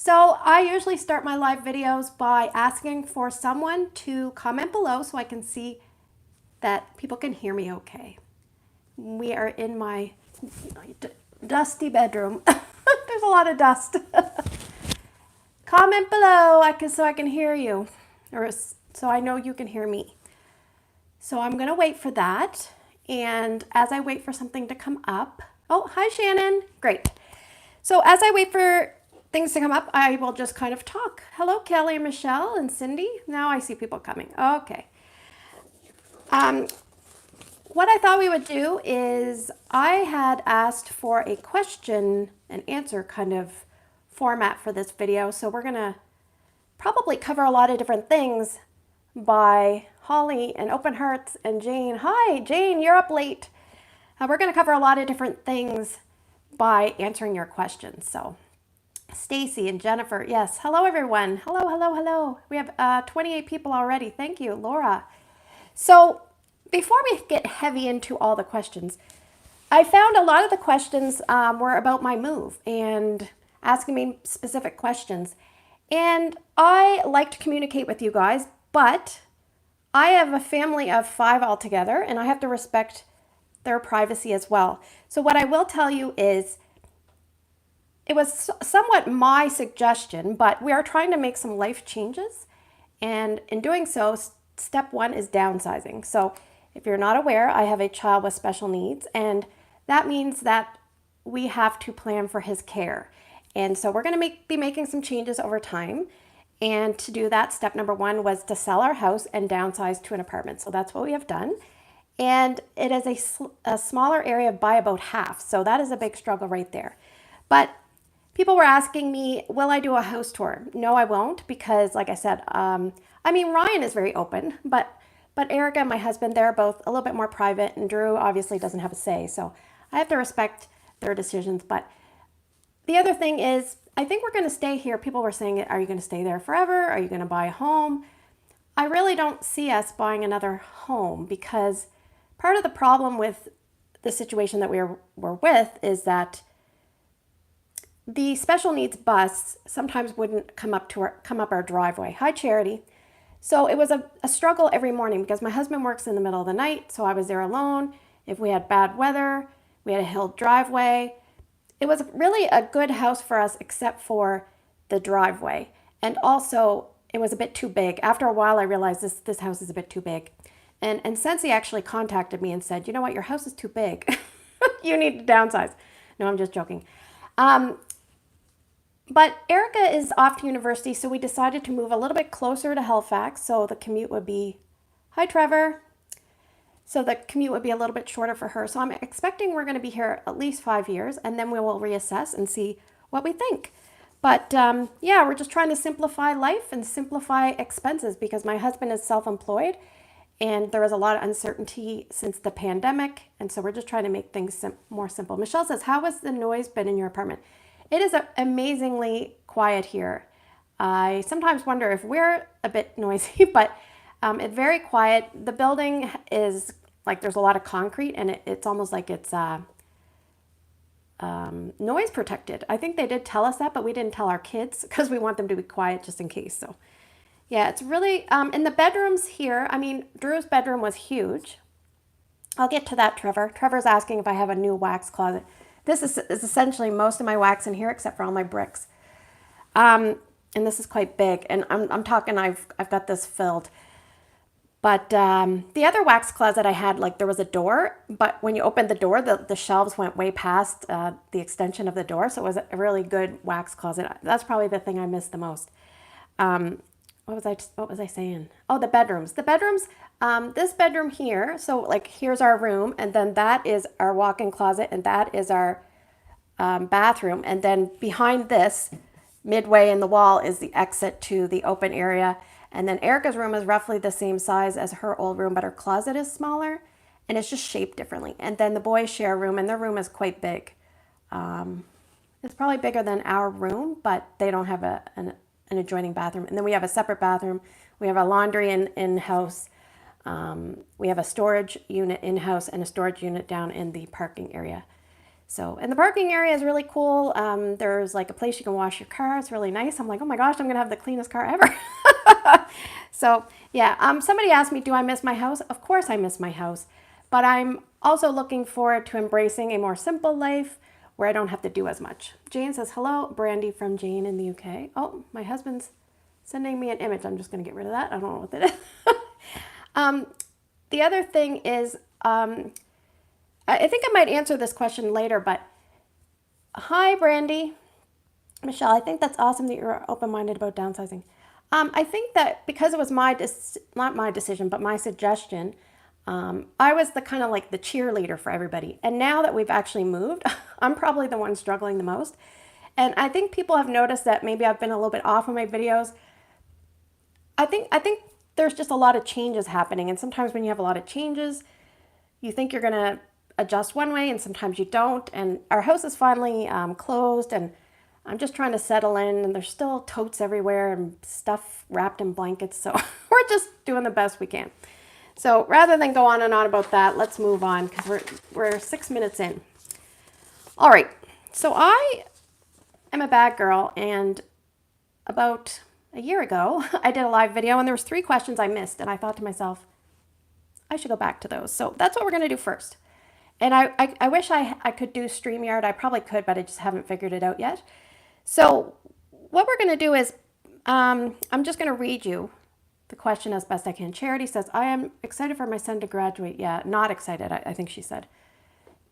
So I usually start my live videos by asking for someone to comment below so I can see that people can hear me okay. We are in my dusty bedroom. There's a lot of dust. Comment below so I can hear you, or so I know you can hear me. So I'm going to wait for that. And as I wait for something to come up, oh, hi Shannon. Great. So as I wait for things to come up, I will just kind of talk. Hello, Kelly and Michelle and Cindy. Now I see people coming. Okay. What I thought we would do is I had asked for a question and answer kind of format for this video. So we're going to probably cover a lot of different things by Holly and Open Hearts and Jane. Hi, Jane, you're up late. We're going to cover a lot of different things by answering your questions. So Stacy and Jennifer, yes. Hello, everyone. Hello, hello, hello. We have 28 people already. Thank you, Laura. So before we get heavy into all the questions, I found a lot of the questions were about my move and asking me specific questions. And I like to communicate with you guys, but I have a family of 5 altogether, and I have to respect their privacy as well. So what I will tell you is it was somewhat my suggestion, but we are trying to make some life changes. And in doing so, step 1 is downsizing. So if you're not aware, I have a child with special needs, and that means that we have to plan for his care. And so we're going to be making some changes over time. And to do that, step number 1 was to sell our house and downsize to an apartment. So that's what we have done. And it is a smaller area by about half. So that is a big struggle right there. But people were asking me, will I do a house tour? No, I won't, because like I said, Ryan is very open, but Erica and my husband, they're both a little bit more private, and Drew obviously doesn't have a say. So I have to respect their decisions. But the other thing is, I think we're going to stay here. People were saying, are you going to stay there forever? Are you going to buy a home? I really don't see us buying another home, because part of the problem with the situation that we're with is that the special needs bus sometimes wouldn't come up our driveway. Hi, Charity. So it was a struggle every morning because my husband works in the middle of the night, so I was there alone. If we had bad weather, we had a hill driveway. It was really a good house for us except for the driveway. And also, it was a bit too big. After a while, I realized this house is a bit too big. And Scentsy actually contacted me and said, you know what, your house is too big. You need to downsize. No, I'm just joking. But Erica is off to university, so we decided to move a little bit closer to Halifax, so the commute would be, hi Trevor, so the commute would be a little bit shorter for her. So I'm expecting we're going to be here at least 5 years, and then we will reassess and see what we think. But yeah, we're just trying to simplify life and simplify expenses, because my husband is self-employed, and there is a lot of uncertainty since the pandemic, and so we're just trying to make things more simple. Michelle says, how has the noise been in your apartment? It is amazingly quiet here. I sometimes wonder if we're a bit noisy, but it's very quiet. The building is like, there's a lot of concrete, and it's almost like it's noise protected. I think they did tell us that, but we didn't tell our kids because we want them to be quiet just in case. So yeah, it's really, in the bedrooms here, Drew's bedroom was huge. I'll get to that, Trevor. Trevor's asking if I have a new wax closet. This is essentially most of my wax in here, except for all my bricks. And this is quite big, and I'm talking, I've got this filled. But the other wax closet I had, like, there was a door, but when you opened the door, the shelves went way past the extension of the door, so it was a really good wax closet. That's probably the thing I missed the most. What was I saying? Oh, the bedrooms. The bedrooms, this bedroom here, so like here's our room, and then that is our walk-in closet, and that is our bathroom. And then behind this, midway in the wall, is the exit to the open area. And then Erica's room is roughly the same size as her old room, but her closet is smaller, and it's just shaped differently. And then the boys share a room, and their room is quite big. It's probably bigger than our room, but they don't have an adjoining bathroom. And then we have a separate bathroom. We have a laundry in-house. We have a storage unit in-house and a storage unit down in the parking area. So, and the parking area is really cool. There's like a place you can wash your car. It's really nice. I'm like, oh my gosh, I'm going to have the cleanest car ever. So yeah, somebody asked me, do I miss my house? Of course I miss my house, but I'm also looking forward to embracing a more simple life where I don't have to do as much. Jane says, hello, Brandy from Jane in the UK. Oh, my husband's sending me an image. I'm just going to get rid of that. I don't know what that is. The other thing is, I think I might answer this question later, but hi, Brandy. Michelle, I think that's awesome that you're open-minded about downsizing. I think that because it was not my decision, but my suggestion, I was the kind of like the cheerleader for everybody. And now that we've actually moved, I'm probably the one struggling the most. And I think people have noticed that maybe I've been a little bit off of my videos. I think there's just a lot of changes happening. And sometimes when you have a lot of changes, you think you're going to adjust one way and sometimes you don't. And our house is finally closed and I'm just trying to settle in, and there's still totes everywhere and stuff wrapped in blankets. So we're just doing the best we can. So rather than go on and on about that, let's move on because we're 6 minutes in. All right. So I am a bad girl, and about a year ago, I did a live video and there was 3 questions I missed, and I thought to myself, I should go back to those. So that's what we're going to do first. And I wish I could do StreamYard. I probably could, but I just haven't figured it out yet. So what we're going to do is I'm just going to read you the question as best I can. Charity says, I am excited for my son to graduate. Yeah, not excited, I think she said.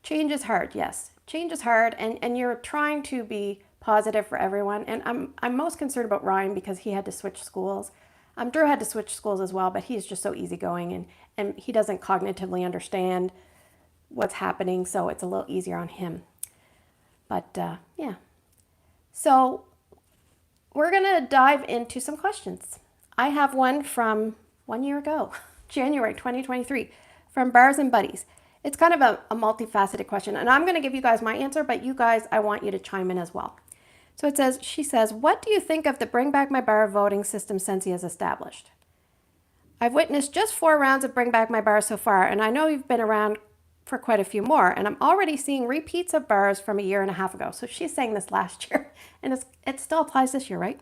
Change is hard. Yes, change is hard. And you're trying to be positive for everyone. And I'm most concerned about Ryan because he had to switch schools. Drew had to switch schools as well, but he's just so easygoing and he doesn't cognitively understand what's happening. So it's a little easier on him. But yeah. So we're going to dive into some questions. I have one from 1 year ago, January 2023, from Bars and Buddies. It's kind of a multifaceted question, and I'm going to give you guys my answer, but you guys, I want you to chime in as well. So she says, what do you think of the Bring Back My Bar voting system Scentsy has established? I've witnessed just 4 rounds of Bring Back My Bar so far, and I know you've been around for quite a few more, and I'm already seeing repeats of bars from 1.5 years ago. So she's saying this last year, and it still applies this year, right?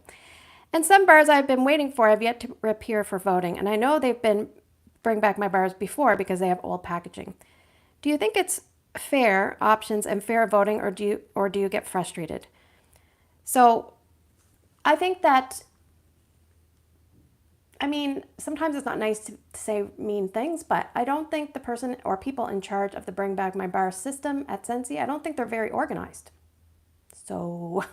And some bars I've been waiting for have yet to appear for voting, and I know they've been Bring Back My Bars before because they have old packaging. Do you think it's fair options and fair voting, or do you get frustrated? So I think that, I mean, sometimes it's not nice to say mean things, but I don't think the person or people in charge of the Bring Back My Bar system at Scentsy, I don't think they're very organized. So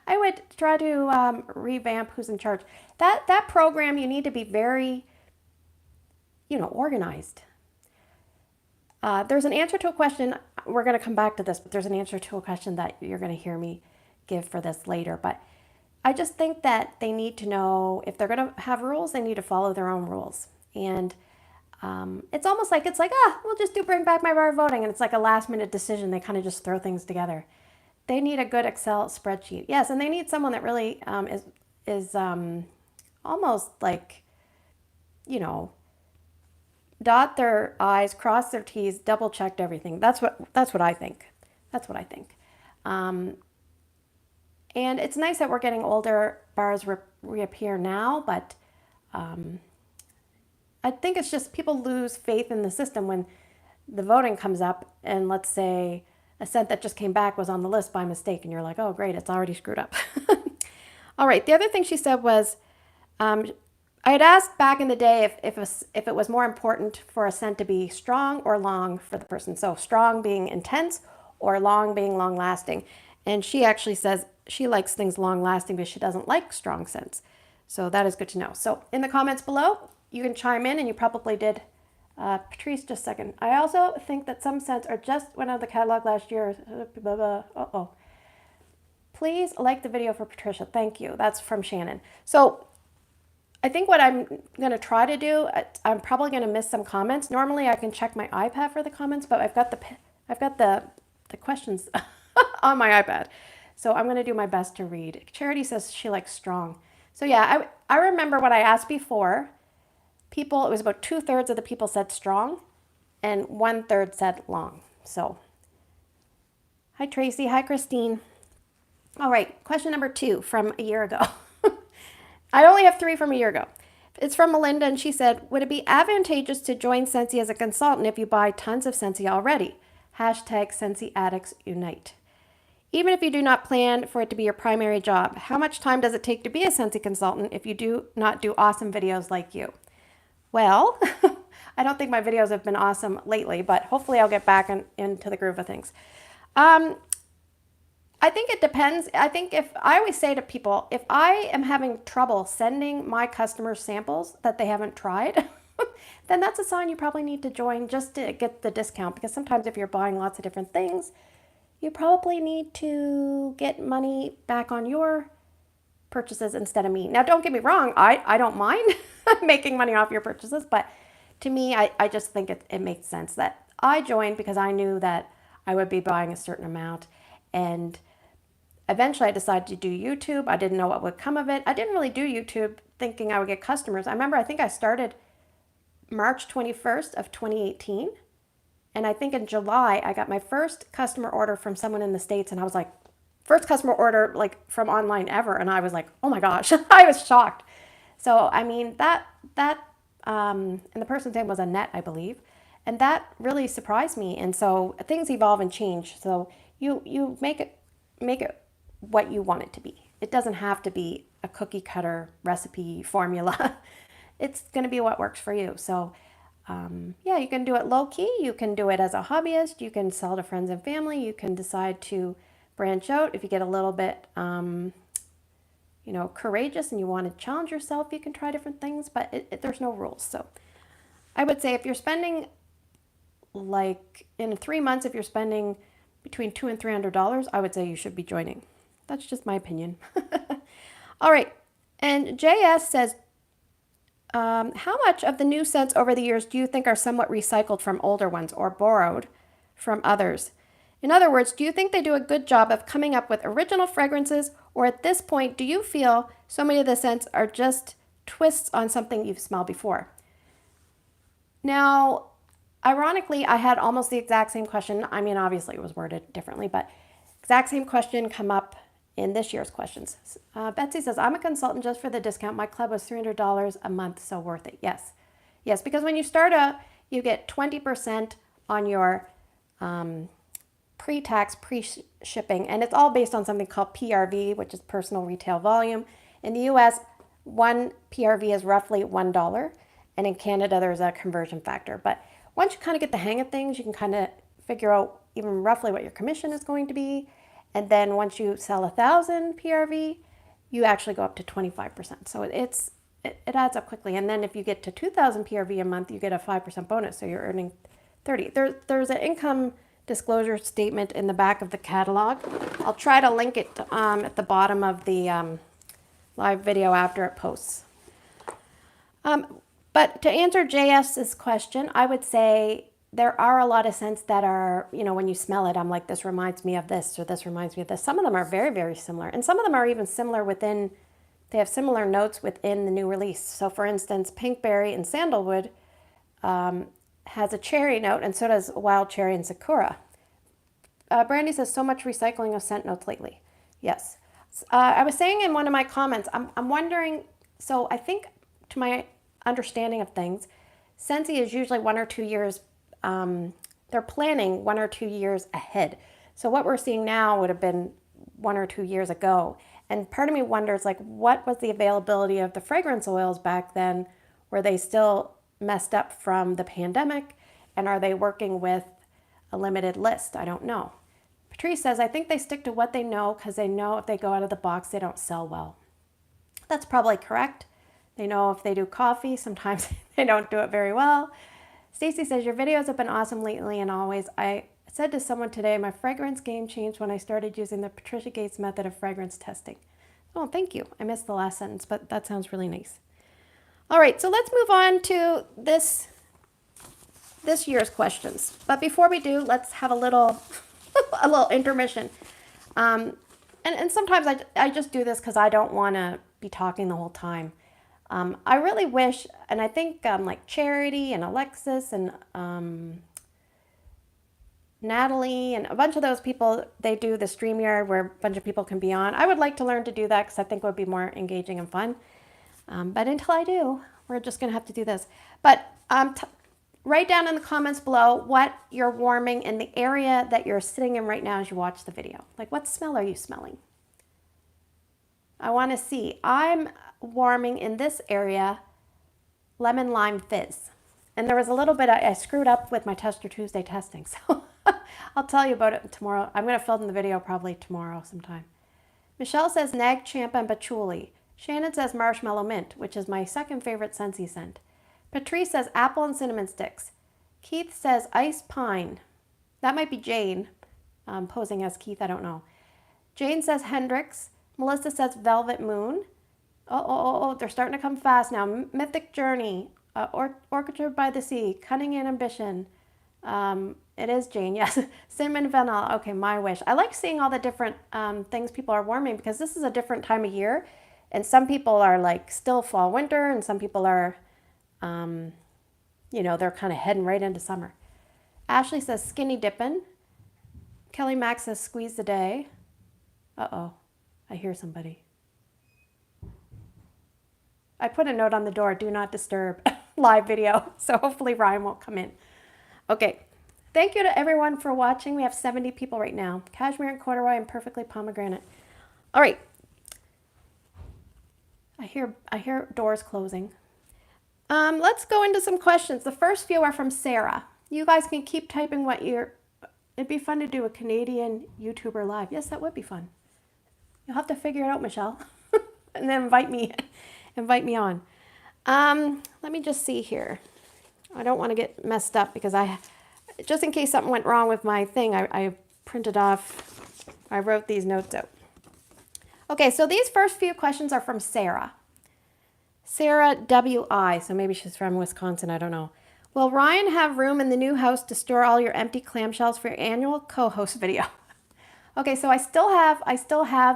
I would try to revamp who's in charge. That program, you need to be very, organized. There's an answer to a question. We're going to come back to this, but there's an answer to a question that you're going to hear me give for this later. But I just think that they need to know if they're going to have rules, they need to follow their own rules. And it's almost like, we'll just do Bring Back My Bar voting. And it's like a last minute decision. They kind of just throw things together. They need a good Excel spreadsheet. Yes, and they need someone that really is almost like, dot their I's, cross their T's, double checked everything. That's what I think. That's what I think. And it's nice that we're getting older bars reappear now, but I think it's just people lose faith in the system when the voting comes up and let's say a scent that just came back was on the list by mistake and you're like, oh great, it's already screwed up. All right, the other thing she said was, I had asked back in the day if it was more important for a scent to be strong or long for the person. So strong being intense or long being long lasting. And she actually says she likes things long lasting, but she doesn't like strong scents. So that is good to know. So in the comments below, you can chime in, and you probably did. Patrice, just a second. I also think that some scents are just went out of the catalog last year. Blah, blah. Uh-oh. Please like the video for Patricia. Thank you. That's from Shannon. So I think what I'm going to try to do, I'm probably going to miss some comments. Normally I can check my iPad for the comments, but I've got the questions on my iPad. So I'm going to do my best to read. Charity says she likes strong. So yeah, I remember what I asked before. It was about 2/3 of the people said strong and 1/3 said long. So Hi, Tracy. Hi, Christine. All right, question number 2 from a year ago. I only have 3 from a year ago. It's from Melinda, and she said, would it be advantageous to join Scentsy as a consultant if you buy tons of Scentsy already? Hashtag Scentsy Addicts Unite. Even if you do not plan for it to be your primary job, how much time does it take to be a Scentsy consultant if you do not do awesome videos like you? Well, I don't think my videos have been awesome lately, but hopefully I'll get back into the groove of things. I think it depends. I think I always say to people, if I am having trouble sending my customers samples that they haven't tried, then that's a sign you probably need to join just to get the discount. Because sometimes if you're buying lots of different things, you probably need to get money back on your purchases instead of me. Now, don't get me wrong. I don't mind making money off your purchases, but to me, I just think it makes sense that I joined because I knew that I would be buying a certain amount. And eventually I decided to do YouTube. I didn't know what would come of it. I didn't really do YouTube thinking I would get customers. I remember I think I started March 21st of 2018. And I think in July, I got my first customer order from someone in the States. And I was like, first customer order like from online ever. And I was like, oh my gosh, I was shocked. So, I mean, and the person's name was Annette, I believe. And that really surprised me. And so things evolve and change. So you make it what you want it to be. It doesn't have to be a cookie cutter recipe formula. It's going to be what works for you. So yeah, you can do it low key. You can do it as a hobbyist. You can sell to friends and family. You can decide to branch out. If you get a little bit, courageous and you want to challenge yourself, you can try different things, but there's no rules. So I would say if you're spending like in 3 months, if you're spending between $200 and $300, I would say you should be joining. That's just my opinion. All right. And JS says, how much of the new scents over the years do you think are somewhat recycled from older ones or borrowed from others? In other words, do you think they do a good job of coming up with original fragrances, or at this point, do you feel so many of the scents are just twists on something you've smelled before? Now, ironically, I had almost the exact same question. I mean, obviously it was worded differently, but exact same question come up in this year's questions. Betsy says, I'm a consultant just for the discount. My club was $300 a month, so worth it. Yes. Yes, because when you start out, you get 20% on your pre-tax, pre-shipping, and it's all based on something called PRV, which is personal retail volume. In the US, one PRV is roughly $1, and in Canada, there's a conversion factor. But once you kind of get the hang of things, you can kind of figure out even roughly what your commission is going to be. And then once you sell 1,000 PRV, you actually go up to 25%. So it adds up quickly. And then if you get to 2,000 PRV a month, you get a 5% bonus. So you're earning 30. There's an income disclosure statement in the back of the catalog. I'll try to link it at the bottom of the live video after it posts. But to answer JS's question, I would say there are a lot of scents that are, when you smell it, I'm like, this reminds me of this, or this reminds me of this. Some of them are very, very similar. And some of them are even similar they have similar notes within the new release. So for instance, Pinkberry and Sandalwood has a cherry note, and so does Wild Cherry and Sakura. Brandy says, so much recycling of scent notes lately. Yes. I was saying in one of my comments, I'm wondering, so I think to my understanding of things, Scentsy is usually 1 or 2 years, they're planning 1 or 2 years ahead. So what we're seeing now would have been 1 or 2 years ago. And part of me wonders, like, what was the availability of the fragrance oils back then? Were they still messed up from the pandemic? And are they working with a limited list? I don't know. Patrice says, I think they stick to what they know because they know if they go out of the box, they don't sell well. That's probably correct. They know if they do coffee, sometimes they don't do it very well. Stacy says, your videos have been awesome lately and always. I said to someone today, my fragrance game changed when I started using the Patricia Gates method of fragrance testing. Oh, thank you. I missed the last sentence, but that sounds really nice. All right, so let's move on to this year's questions. But before we do, let's have a little intermission. And sometimes I just do this because I don't want to be talking the whole time. I really wish, and I think like Charity and Alexis and Natalie and a bunch of those people, they do the StreamYard where a bunch of people can be on. I would like to learn to do that because I think it would be more engaging and fun. But until I do, we're just going to have to do this. But write down in the comments below what you're warming in the area that you're sitting in right now as you watch the video. Like, what smell are you smelling? I want to see. I'm warming in this area lemon lime fizz. And there was a little bit, I screwed up with my Tester Tuesday testing. So I'll tell you about it tomorrow. I'm going to film the video probably tomorrow sometime. Michelle says Nag Champa and Patchouli. Shannon says Marshmallow Mint, which is my second favorite Scentsy scent. Patrice says Apple and Cinnamon Sticks. Keith says Ice Pine. That might be Jane, posing as Keith, I don't know. Jane says Hendrix. Melissa says Velvet Moon. They're starting to come fast now. Mythic Journey. Orchard by the Sea. Cunning and Ambition. It is Jane, yes. Cinnamon Vanilla. Okay, My Wish. I like seeing all the different things people are warming because this is a different time of year. And some people are like still fall, winter, and some people are, you know, they're kind of heading right into summer. Ashley says Skinny Dippin'. Kelly Mack says Squeeze the Day. Uh-oh, I hear somebody. I put a note on the door, do not disturb, live video. So hopefully Ryan won't come in. Okay, thank you to everyone for watching. We have 70 people right now. Cashmere and corduroy and perfectly pomegranate. All right. I hear doors closing. Let's go into some questions. The first few are from Sarah. You guys can keep typing what it'd be fun to do a Canadian YouTuber live. Yes, that would be fun. You'll have to figure it out, Michelle. And then invite me on. Let me just see here. I don't want to get messed up because just in case something went wrong with my thing, I printed off, I wrote these notes out. Okay, so these first few questions are from Sarah. Sarah W.I., so maybe she's from Wisconsin, I don't know. Will Ryan have room in the new house to store all your empty clamshells for your annual co-host video? Okay, so I still have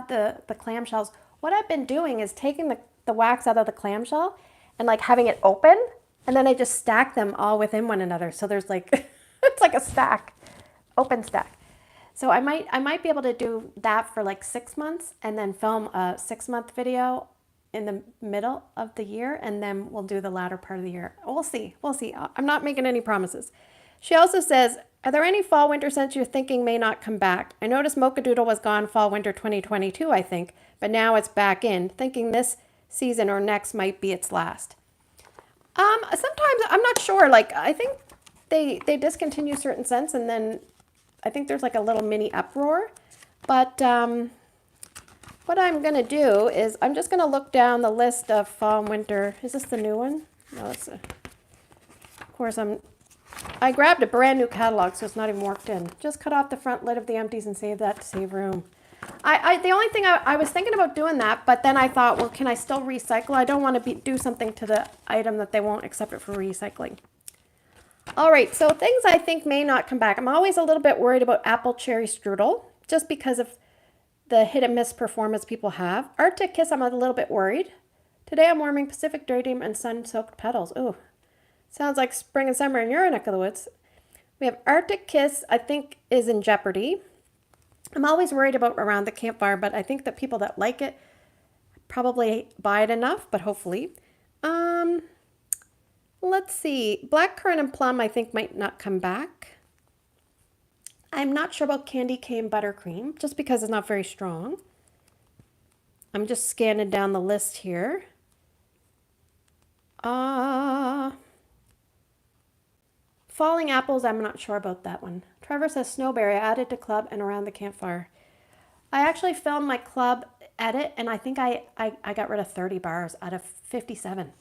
the clamshells. What I've been doing is taking the wax out of the clamshell and like having it open, and then I just stack them all within one another. So there's like, it's like a stack, open stack. So I might be able to do that for like 6 months and then film a 6-month video in the middle of the year, and then we'll do the latter part of the year. We'll see. I'm not making any promises. She also says, are there any fall winter scents you're thinking may not come back? I noticed Mocha Doodle was gone fall winter 2022, I think, but now it's back in. Thinking this season or next might be its last. Sometimes I'm not sure. Like I think they discontinue certain scents, and then I think there's like a little mini uproar. But what I'm going to do is I'm just going to look down the list of fall and winter. Is this the new one? No, it's of course I grabbed a brand new catalog, so it's not even worked in. Just cut off the front lid of the empties and save that to save room. The only thing I was thinking about doing that, but then I thought, well, can I still recycle? I don't want to do something to the item that they won't accept it for recycling. All right, so things I think may not come back. I'm always a little bit worried about apple cherry strudel, just because of the hit and miss performance people have. Arctic Kiss, I'm a little bit worried. Today I'm warming Pacific Daydream and sun-soaked petals. Ooh, sounds like spring and summer in your neck of the woods. We have Arctic Kiss, I think is in jeopardy. I'm always worried about around the campfire, but I think that people that like it probably buy it enough, but hopefully. Let's see. Blackcurrant and plum I think might not come back. I'm not sure about Candy Cane Buttercream, just because it's not very strong. I'm just scanning down the list here. Falling Apples, I'm not sure about that one. Trevor says Snowberry, added to club and around the campfire. I actually filmed my club edit, and I think I got rid of 30 bars out of 57.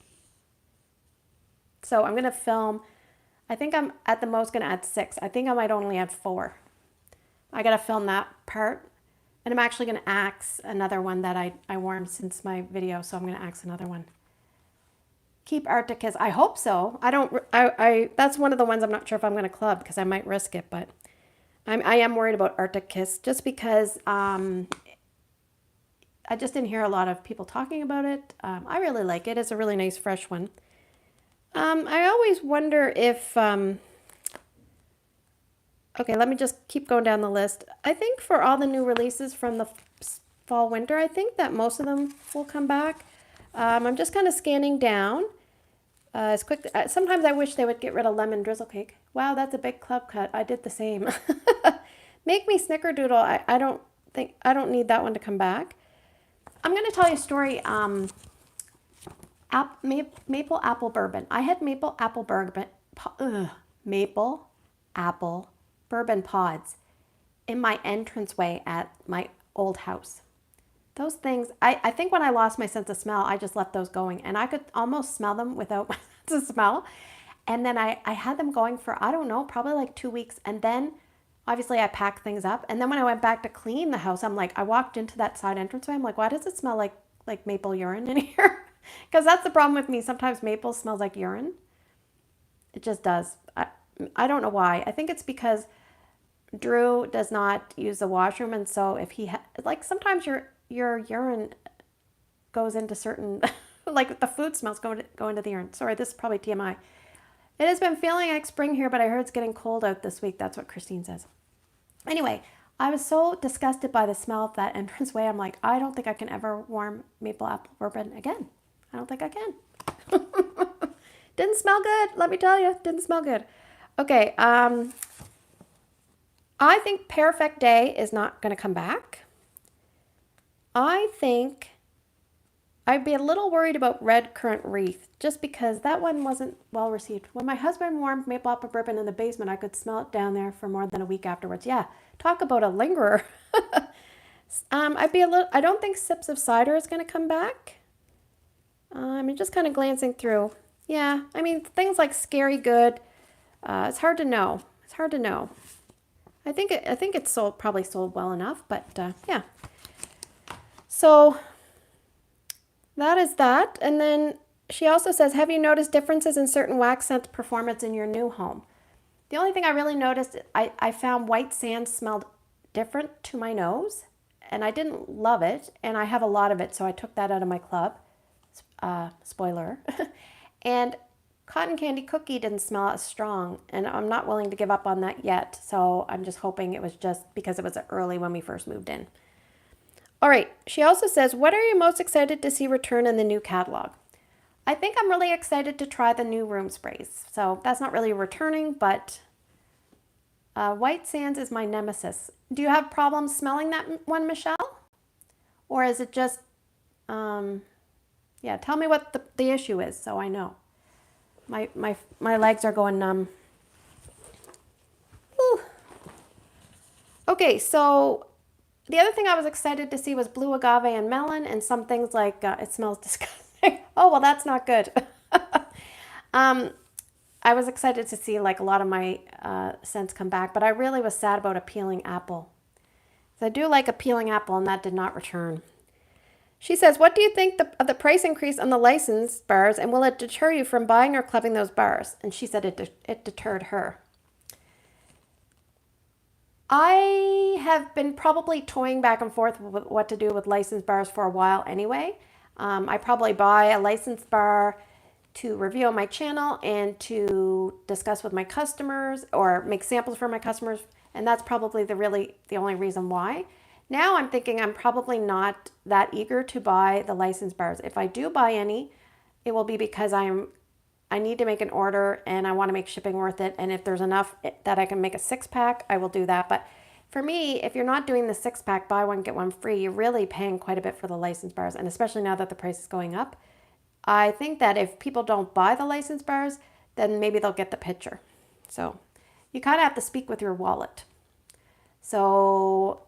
So I'm going to film, I think I'm at the most going to add 6. I think I might only add 4. I got to film that part. And I'm actually going to axe another one that I warmed since my video, so I'm going to axe another one. Keep Arctic Kiss. I hope so. That's one of the ones I'm not sure if I'm going to club because I might risk it, but I am worried about Arctic Kiss just because I just didn't hear a lot of people talking about it. I really like it. It's a really nice fresh one. I always wonder if Okay, let me just keep going down the list. I think for all the new releases from the fall winter, I think that most of them will come back. I'm just kind of scanning down as quick. Sometimes I wish they would get rid of lemon drizzle cake. Wow, that's a big club cut. I did the same. Make me snickerdoodle. I don't need that one to come back. I'm going to tell you a story. Maple apple bourbon. I had maple apple bourbon pods in my entranceway at my old house. Those things, I think when I lost my sense of smell, I just left those going, and I could almost smell them without my sense of smell. And then I had them going for, I don't know, probably like 2 weeks. And then obviously I packed things up. And then when I went back to clean the house, I'm like, I walked into that side entranceway. I'm like, why does it smell like maple urine in here? Because that's the problem with me. Sometimes maple smells like urine. It just does. I don't know why. I think it's because Drew does not use the washroom, and so if he like sometimes your urine goes into certain like the food smells go into the urine. Sorry, this is probably TMI. It has been feeling like spring here, but I heard it's getting cold out this week. That's what Christine says. Anyway, I was so disgusted by the smell of that entranceway. I'm like, I don't think I can ever warm maple apple bourbon again. I don't think I can. Didn't smell good, let me tell you. Didn't smell good. Okay, I think Perfect Day is not going to come back. I think I'd be a little worried about Red Currant Wreath just because that one wasn't well received. When my husband warmed maple apple bourbon in the basement, I could smell it down there for more than a week afterwards. Yeah, talk about a lingerer. I don't think Sips of Cider is going to come back. I'm just kind of glancing through. Yeah, I mean, things like Scary Good, it's hard to know. It's hard to know. I think it's probably sold well enough, but yeah. So that is that. And then she also says, have you noticed differences in certain wax scents performance in your new home? The only thing I really noticed, I found white sand smelled different to my nose, and I didn't love it, and I have a lot of it, so I took that out of my club. Spoiler. And Cotton Candy Cookie didn't smell as strong, and I'm not willing to give up on that yet, so I'm just hoping it was just because it was early when we first moved in. All right, she also says, what are you most excited to see return in the new catalog? I think I'm really excited to try the new room sprays. So that's not really returning, but White Sands is my nemesis. Do you have problems smelling that one, Michelle? Or is it just, yeah, tell me what the issue is so I know. My legs are going numb. Whew. Okay, so the other thing I was excited to see was blue agave and melon, and some things like, it smells disgusting. Oh, well, that's not good. I was excited to see like a lot of my scents come back, but I really was sad about a peeling apple. So I do like a peeling apple, and that did not return. She says, what do you think of the price increase on the license bars, and will it deter you from buying or clubbing those bars? And she said it deterred her. I have been probably toying back and forth with what to do with license bars for a while anyway. I probably buy a license bar to review on my channel and to discuss with my customers or make samples for my customers, and that's probably the only reason why. Now I'm thinking I'm probably not that eager to buy the license bars. If I do buy any, it will be because I need to make an order and I want to make shipping worth it. And if there's enough that I can make a 6-pack, I will do that. But for me, if you're not doing the 6-pack, buy one, get one free, you're really paying quite a bit for the license bars. And especially now that the price is going up, I think that if people don't buy the license bars, then maybe they'll get the picture. So you kind of have to speak with your wallet. So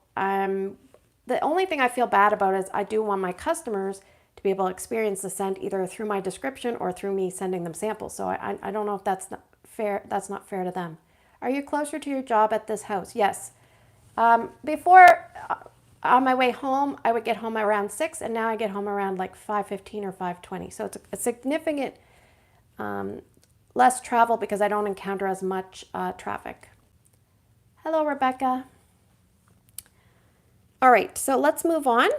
the only thing I feel bad about is I do want my customers to be able to experience the scent either through my description or through me sending them samples. So I don't know if that's not fair. That's not fair to them. Are you closer to your job at this house? Yes. Before, on my way home, I would get home around 6, and now I get home around like 5:15 or 5:20. So it's a significant less travel because I don't encounter as much traffic. Hello, Rebecca. All right, so let's move on.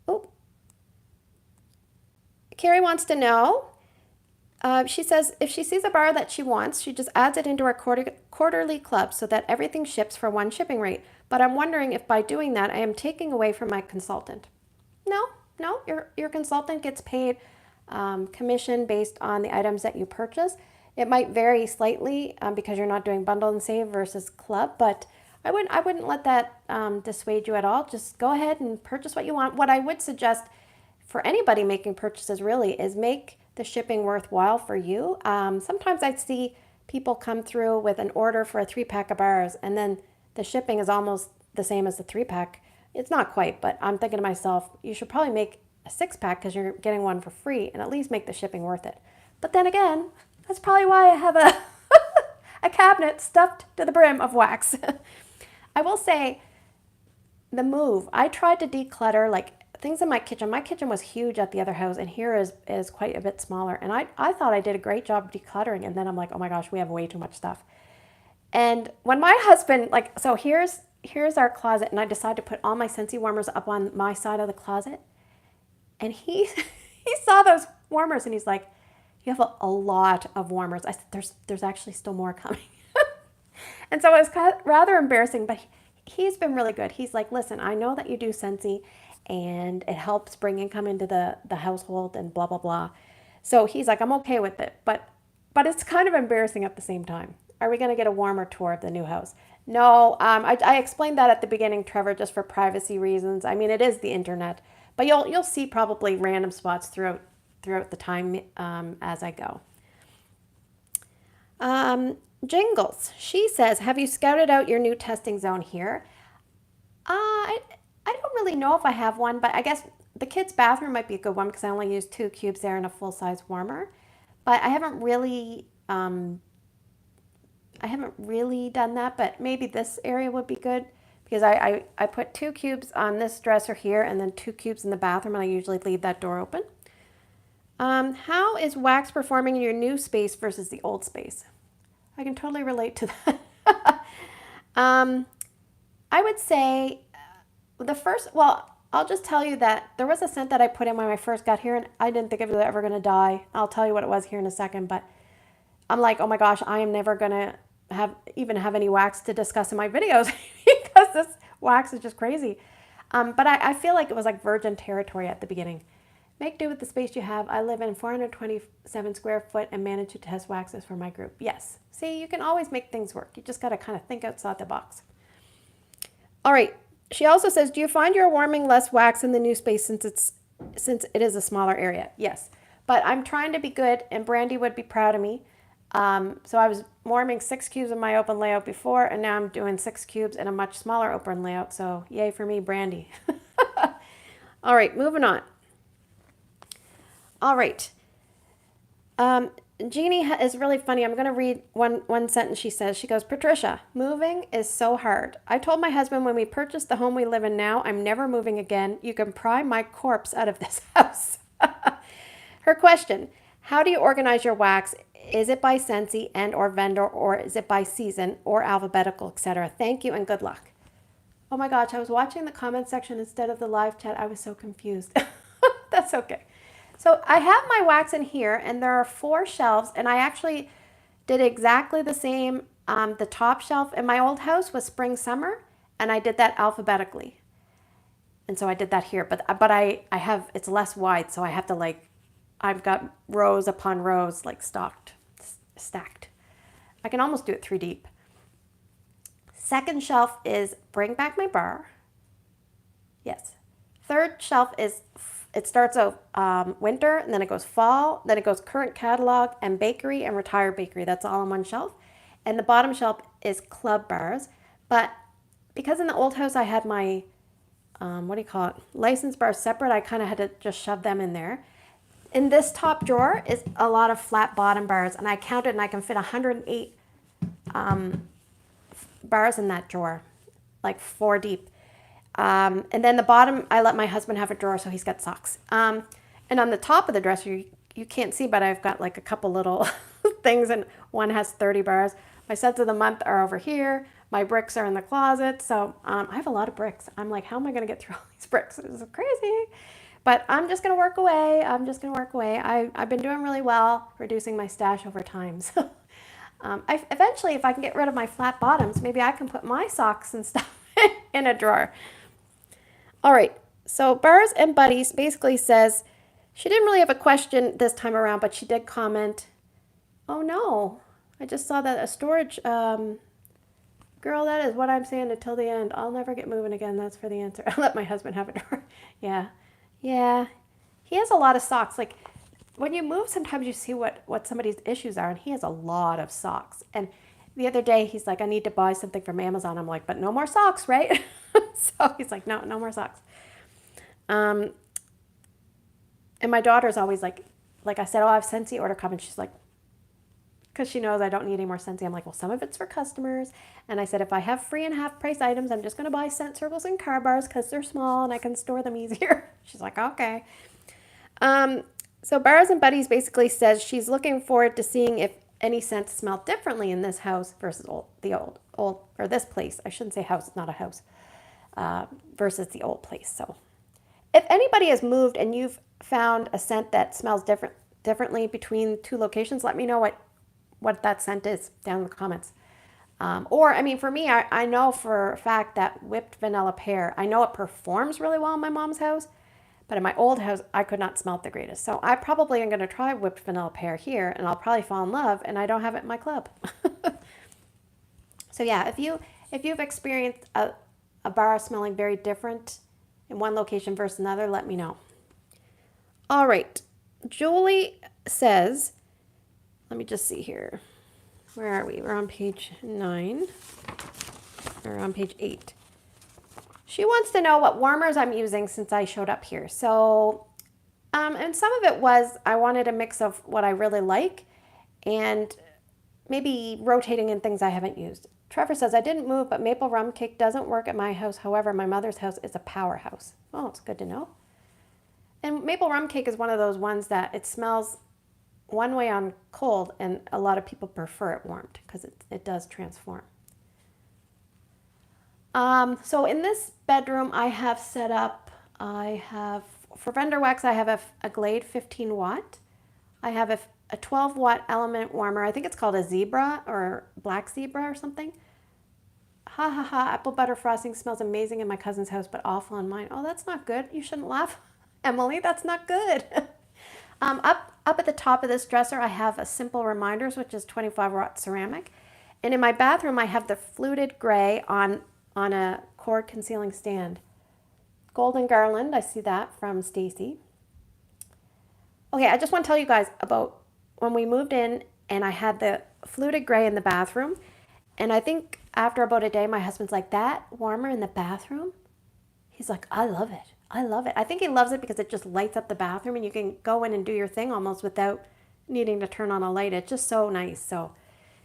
Oh, Carrie wants to know, she says if she sees a bar that she wants, she just adds it into her quarterly club so that everything ships for one shipping rate. But I'm wondering if by doing that, I am taking away from my consultant. No, no, your consultant gets paid commission based on the items that you purchase. It might vary slightly because you're not doing bundle and save versus club, but I wouldn't let that dissuade you at all. Just go ahead and purchase what you want. What I would suggest for anybody making purchases really is make the shipping worthwhile for you. Sometimes I see people come through with an order for a 3-pack of bars and then the shipping is almost the same as the 3-pack. It's not quite, but I'm thinking to myself, you should probably make a 6-pack because you're getting one for free and at least make the shipping worth it. But then again, that's probably why I have a, a cabinet stuffed to the brim of wax. I will say the move, I tried to declutter like things in my kitchen. My kitchen was huge at the other house and here is quite a bit smaller. And I thought I did a great job of decluttering. And then I'm like, oh my gosh, we have way too much stuff. And when my husband, like, so here's our closet and I decided to put all my Scentsy warmers up on my side of the closet. And he saw those warmers and he's like, you have a lot of warmers. I said, there's actually still more coming. And so it was rather embarrassing, but he's been really good. He's like, listen, I know that you do Scentsy and it helps bring income into the household and blah, blah, blah. So he's like, I'm okay with it, but it's kind of embarrassing at the same time. Are we going to get a warmer tour of the new house? No, I explained that at the beginning, Trevor, just for privacy reasons. I mean, it is the internet, but you'll see probably random spots throughout the time as I go. Jingles. She says, have you scouted out your new testing zone here? I don't really know if I have one, but I guess the kids' bathroom might be a good one because I only use 2 cubes there and a full-size warmer. But I haven't really done that, but maybe this area would be good because I put 2 cubes on this dresser here and then 2 cubes in the bathroom, and I usually leave that door open. How is wax performing in your new space versus the old space? I can totally relate to that. I would say I'll just tell you that there was a scent that I put in when I first got here and I didn't think it was ever going to die. I'll tell you what it was here in a second, but I'm like, oh my gosh, I am never going to have any wax to discuss in my videos because this wax is just crazy. But I feel like it was like virgin territory at the beginning. Make do with the space you have. I live in 427 square foot and manage to test waxes for my group. Yes. See, you can always make things work. You just got to kind of think outside the box. All right. She also says, do you find you're warming less wax in the new space since it is a smaller area? Yes. But I'm trying to be good and Brandy would be proud of me. So I was warming 6 cubes in my open layout before and now I'm doing 6 cubes in a much smaller open layout. So yay for me, Brandy. All right, moving on. All right. Jeannie is really funny. I'm going to read one sentence she says. She goes, Patricia, moving is so hard. I told my husband when we purchased the home we live in now, I'm never moving again. You can pry my corpse out of this house. Her question, how do you organize your wax? Is it by Scentsy and or vendor, or is it by season or alphabetical, etc.? Thank you and good luck. Oh my gosh, I was watching the comment section instead of the live chat. I was so confused. That's okay. So I have my wax in here and there are 4 shelves and I actually did exactly the same. The top shelf in my old house was spring, summer, and I did that alphabetically. And so I did that here, but I have, it's less wide. So I have to I've got rows upon rows stacked. I can almost do it 3 deep. Second shelf is bring back my bar. Yes. Third shelf is it starts out winter, and then it goes fall, then it goes current catalog and bakery and retired bakery. That's all on one shelf. And the bottom shelf is club bars. But because in the old house I had my, license bars separate, I kind of had to just shove them in there. In this top drawer is a lot of flat bottom bars, and I counted and I can fit 108 bars in that drawer, like 4 deep. And then the bottom, I let my husband have a drawer, so he's got socks. And on the top of the dresser, you can't see, but I've got like a couple little things, and one has 30 bars. My scents of the month are over here. My bricks are in the closet. So I have a lot of bricks. I'm like, how am I going to get through all these bricks? This is crazy. But I'm just going to work away. I've been doing really well, reducing my stash over time. So Eventually, if I can get rid of my flat bottoms, maybe I can put my socks and stuff in a drawer. All right, so Bars and Buddies basically says she didn't really have a question this time around, but she did comment, oh no, I just saw that a storage, girl, that is what I'm saying until the end. I'll never get moving again. That's for the answer. I'll let my husband have a drawer. Yeah. Yeah. He has a lot of socks. Like when you move, sometimes you see what somebody's issues are, and he has a lot of socks. And the other day he's like, I need to buy something from Amazon. I'm like, but no more socks, right? So he's like, no more socks. And my daughter's always like I said, oh, I have Scentsy order coming. She's like, because she knows I don't need any more Scentsy. I'm like, well, some of it's for customers. And I said, if I have free and half price items, I'm just going to buy scent circles and car bars because they're small and I can store them easier. She's like, okay. So Bars and Buddies basically says she's looking forward to seeing if any scents smell differently in this house versus or this place. I shouldn't say house, it's not a house, versus the old place. So if anybody has moved and you've found a scent that smells differently between two locations, let me know what that scent is down in the comments. Or, I mean, for me, I know for a fact that whipped vanilla pear, I know it performs really well in my mom's house, but in my old house, I could not smell it the greatest. So I probably am going to try whipped vanilla pear here, and I'll probably fall in love, and I don't have it in my club. So yeah, if you've experienced a bar smelling very different in one location versus another, let me know. All right, Julie says, let me just see here. Where are we? We're on page 9. Or on page 8. She wants to know what warmers I'm using since I showed up here. So, and some of it was I wanted a mix of what I really like and maybe rotating in things I haven't used. Trevor says, I didn't move, but maple rum cake doesn't work at my house. However, my mother's house is a powerhouse. Oh, it's good to know. And maple rum cake is one of those ones that it smells one way on cold, and a lot of people prefer it warmed because it does transform. So in this bedroom, I have set up, for Vendor Wax, I have a Glade 15 watt. I have a 12 watt element warmer. I think it's called a Zebra or Black Zebra or something. Ha ha ha, apple butter frosting smells amazing in my cousin's house, but awful in mine. Oh, that's not good. You shouldn't laugh, Emily. That's not good. Up at the top of this dresser, I have a Simple Reminders, which is 25 watt ceramic. And in my bathroom, I have the fluted gray on a cord concealing stand. Golden Garland, I see that from Stacy. Okay, I just want to tell you guys about when we moved in and I had the fluted gray in the bathroom. And I think after about a day, my husband's like, that warmer in the bathroom? He's like, I love it. I love it. I think he loves it because it just lights up the bathroom and you can go in and do your thing almost without needing to turn on a light. It's just so nice. So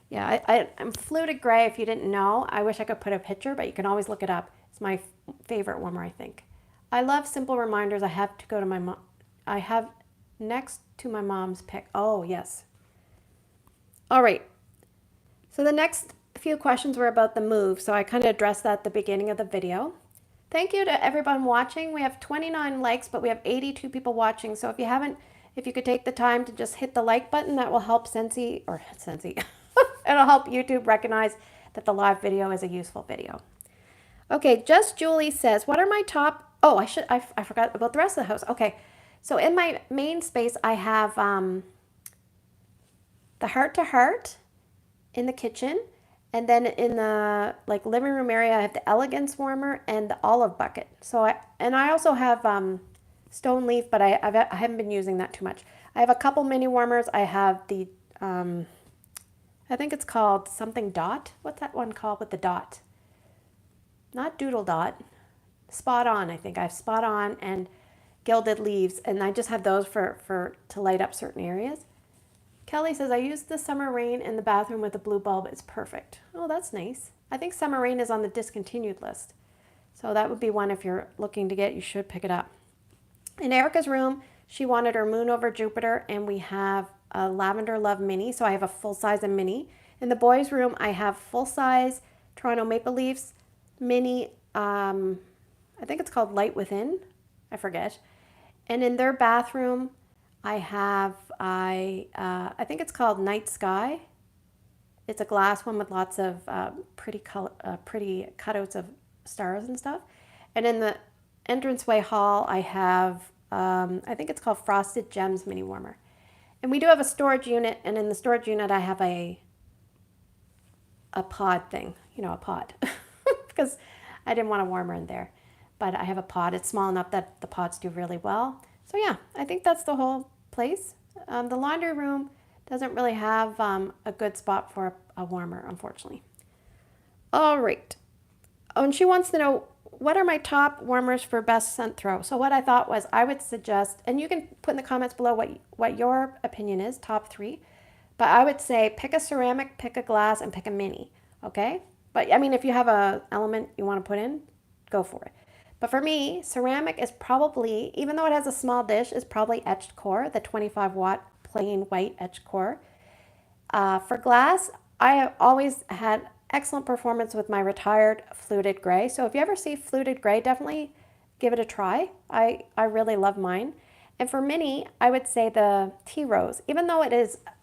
yeah, I'm fluted gray if you didn't know. I wish I could put a picture, but you can always look it up. It's my favorite warmer, I think. I love Simple Reminders. I have to go to my mom. I have next to my mom's pick. Oh, yes. All right. So the next few questions were about the move. So I kind of addressed that at the beginning of the video. Thank you to everyone watching. We have 29 likes, but we have 82 people watching. So if you could take the time to just hit the like button, that will help Scentsy. It'll help YouTube recognize that the live video is a useful video. Okay, Just Julie says, what are my top, oh, I forgot about the rest of the house. Okay, so in my main space, I have the Heart to Heart in the kitchen. And then in the living room area, I have the Elegance warmer and the Olive Bucket. So I also have Stone Leaf, but I haven't been using that too much. I have a couple mini warmers. I have the, I think it's called something Dot. What's that one called with the dot? Not Doodle Dot. Spot On, I think. I have Spot On and Gilded Leaves, and I just have those to light up certain areas. Kelly says, I used the Summer Rain in the bathroom with the blue bulb. It's perfect. Oh, that's nice. I think Summer Rain is on the discontinued list. So that would be one if you're looking to get, you should pick it up. In Erica's room, she wanted her Moon over Jupiter, and we have a Lavender Love Mini. So I have a full size and mini. In the boys' room, I have full size Toronto Maple Leafs, mini, I think it's called Light Within. I forget. And in their bathroom, I have, I think it's called Night Sky. It's a glass one with lots of pretty cutouts of stars and stuff. And in the entranceway hall, I have, I think it's called Frosted Gems Mini Warmer. And we do have a storage unit, and in the storage unit, I have a pod thing, you know, a pod, because I didn't want a warmer in there. But I have a pod. It's small enough that the pods do really well. So yeah, I think that's the whole place. The laundry room doesn't really have a good spot for a warmer, unfortunately. All right. Oh, and she wants to know, what are my top warmers for best scent throw? So what I thought was I would suggest, and you can put in the comments below what your opinion is, top 3. But I would say pick a ceramic, pick a glass, and pick a mini, okay? But I mean, if you have an element you want to put in, go for it. But for me, ceramic is probably, even though it has a small dish, is probably etched core, the 25 watt plain white etched core. For glass, I have always had excellent performance with my retired fluted gray. So if you ever see fluted gray, definitely give it a try. I really love mine. And for mini, I would say the tea rose, even though it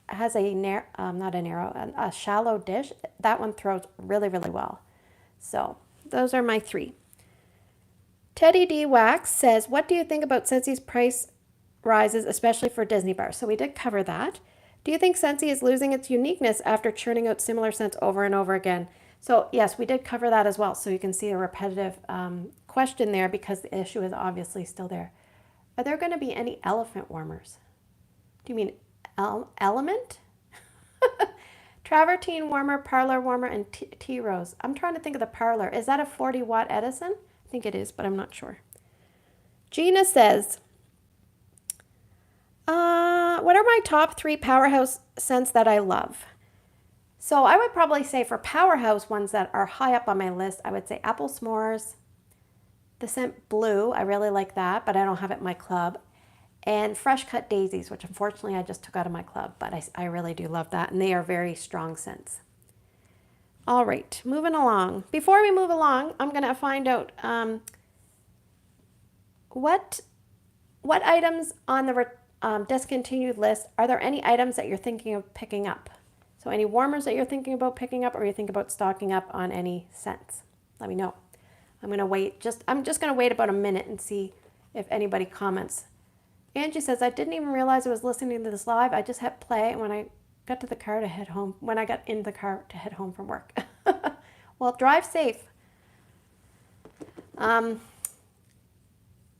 has a shallow dish, that one throws really, really well. So those are my 3. Teddy D Wax says, what do you think about Scentsy's price rises, especially for Disney bars? So we did cover that. Do you think Scentsy is losing its uniqueness after churning out similar scents over and over again? So yes, we did cover that as well. So you can see a repetitive question there because the issue is obviously still there. Are there going to be any elephant warmers? Do you mean element? Travertine warmer, parlor warmer, and tea rose. I'm trying to think of the parlor. Is that a 40 watt Edison? I think it is, but I'm not sure. Gina says, what are my top 3 powerhouse scents that I love? So I would probably say for powerhouse ones that are high up on my list, I would say apple s'mores, the scent blue, I really like that, but I don't have it in my club, and fresh cut daisies, which unfortunately I just took out of my club, but I really do love that, and they are very strong scents. All right, moving along. Before we move along, I'm going to find out what items on the discontinued list, are there any items that you're thinking of picking up? So any warmers that you're thinking about picking up, or you think about stocking up on any scents? Let me know. I'm going to wait. I'm just going to wait about a minute and see if anybody comments. Angie says, I didn't even realize I was listening to this live. I just hit play, and when I got to the car to head home, when I got in the car to head home from work. Well, drive safe.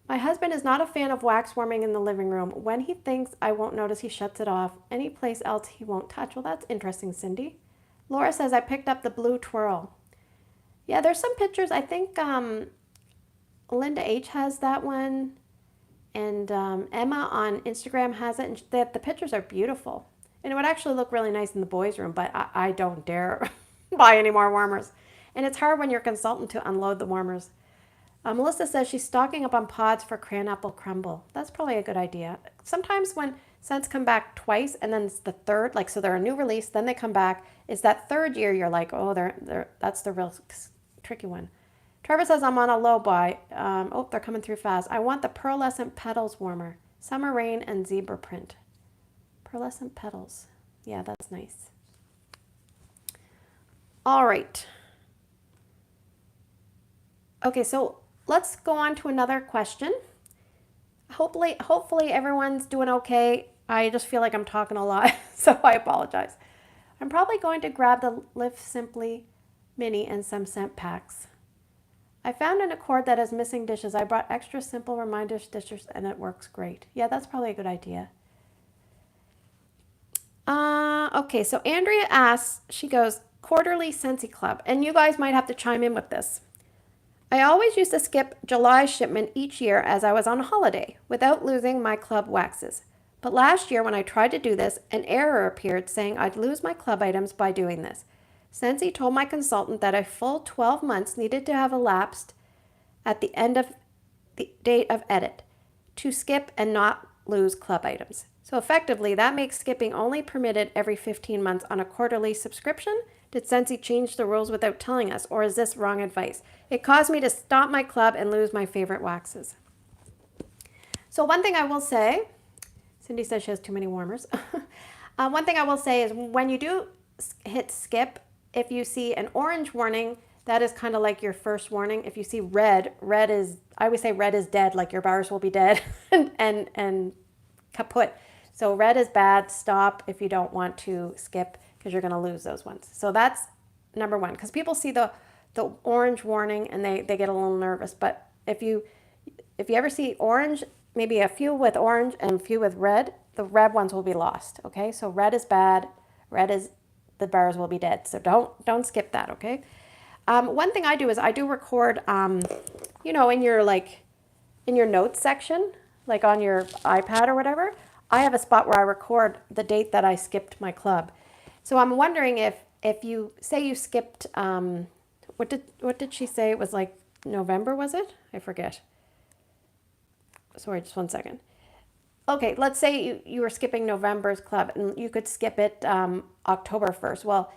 My husband is not a fan of wax warming in the living room. When he thinks I won't notice, he shuts it off. Any place else he won't touch. Well, that's interesting, Cindy. Laura says, I picked up the blue twirl. Yeah, there's some pictures. I think Linda H has that one, and Emma on Instagram has it, and the pictures are beautiful. And it would actually look really nice in the boys' room, but I don't dare buy any more warmers. And it's hard when you're a consultant to unload the warmers. Melissa says she's stocking up on pods for cran apple crumble. That's probably a good idea. Sometimes when scents come back twice and then it's the third, like so they're a new release, then they come back, it's that third year you're like, oh, that's the real tricky one. Trevor says I'm on a low buy. Oh, they're coming through fast. I want the pearlescent petals warmer. Summer rain and zebra print. Pearlescent petals. Yeah, that's nice. All right. Okay, so let's go on to another question. Hopefully everyone's doing okay. I just feel like I'm talking a lot, so I apologize. I'm probably going to grab the Live Simply Mini and some scent packs. I found an Accord that has missing dishes. I brought extra simple reminders dishes and it works great. Yeah, that's probably a good idea. Okay, so Andrea asks, she goes, quarterly Scentsy Club, and you guys might have to chime in with this. I always used to skip July shipment each year as I was on holiday without losing my club waxes. But last year when I tried to do this, an error appeared saying I'd lose my club items by doing this. Scentsy told my consultant that a full 12 months needed to have elapsed at the end of the date of edit to skip and not lose club items. So effectively, that makes skipping only permitted every 15 months on a quarterly subscription. Did Scentsy change the rules without telling us, or is this wrong advice? It caused me to stop my club and lose my favorite waxes. So one thing I will say, Cindy says she has too many warmers. One thing I will say is when you do hit skip. If you see an orange warning, that is kind of like your first warning. If you see red, red is, I always say red is dead, like your bars will be dead and kaput. So red is bad, stop if you don't want to skip because you're gonna lose those ones. So that's number one, because people see the orange warning and they get a little nervous. But if you ever see orange, maybe a few with orange and a few with red, the red ones will be lost, okay? So red is bad, red is, the bars will be dead. So don't skip that, okay? One thing I do is I do record, you know, in your notes section, like on your iPad or whatever, I have a spot where I record the date that I skipped my club. So I'm wondering if you say you skipped, what did she say? It was like November, was it? I forget. Sorry, just one second. Okay, let's say you were skipping November's club and you could skip it October 1st. Well,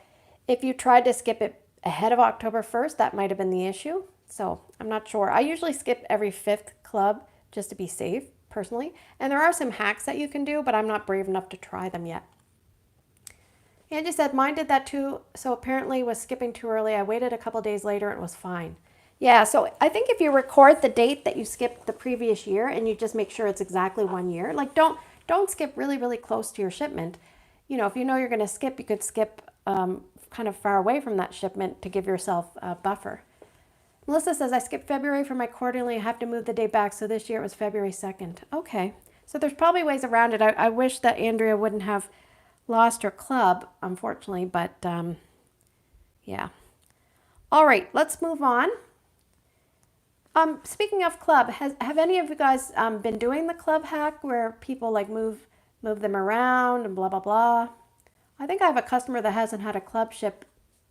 if you tried to skip it ahead of October 1st, that might have been the issue. So I'm not sure. I usually skip every 5th club just to be safe, personally. And there are some hacks that you can do, but I'm not brave enough to try them yet. Angie said, mine did that too. So apparently was skipping too early. I waited a couple days later and it was fine. Yeah, so I think if you record the date that you skipped the previous year and you just make sure it's exactly 1 year, like don't skip really, really close to your shipment. You know, if you know you're going to skip, you could skip kind of far away from that shipment to give yourself a buffer. Melissa says, I skipped February for my quarterly. I have to move the day back. So this year it was February 2nd. Okay, so there's probably ways around it. I wish that Andrea wouldn't have lost her club, unfortunately, but yeah. All right, let's move on. Speaking of club, have any of you guys been doing the club hack where people like move them around and blah, blah, blah? I think I have a customer that hasn't had a club ship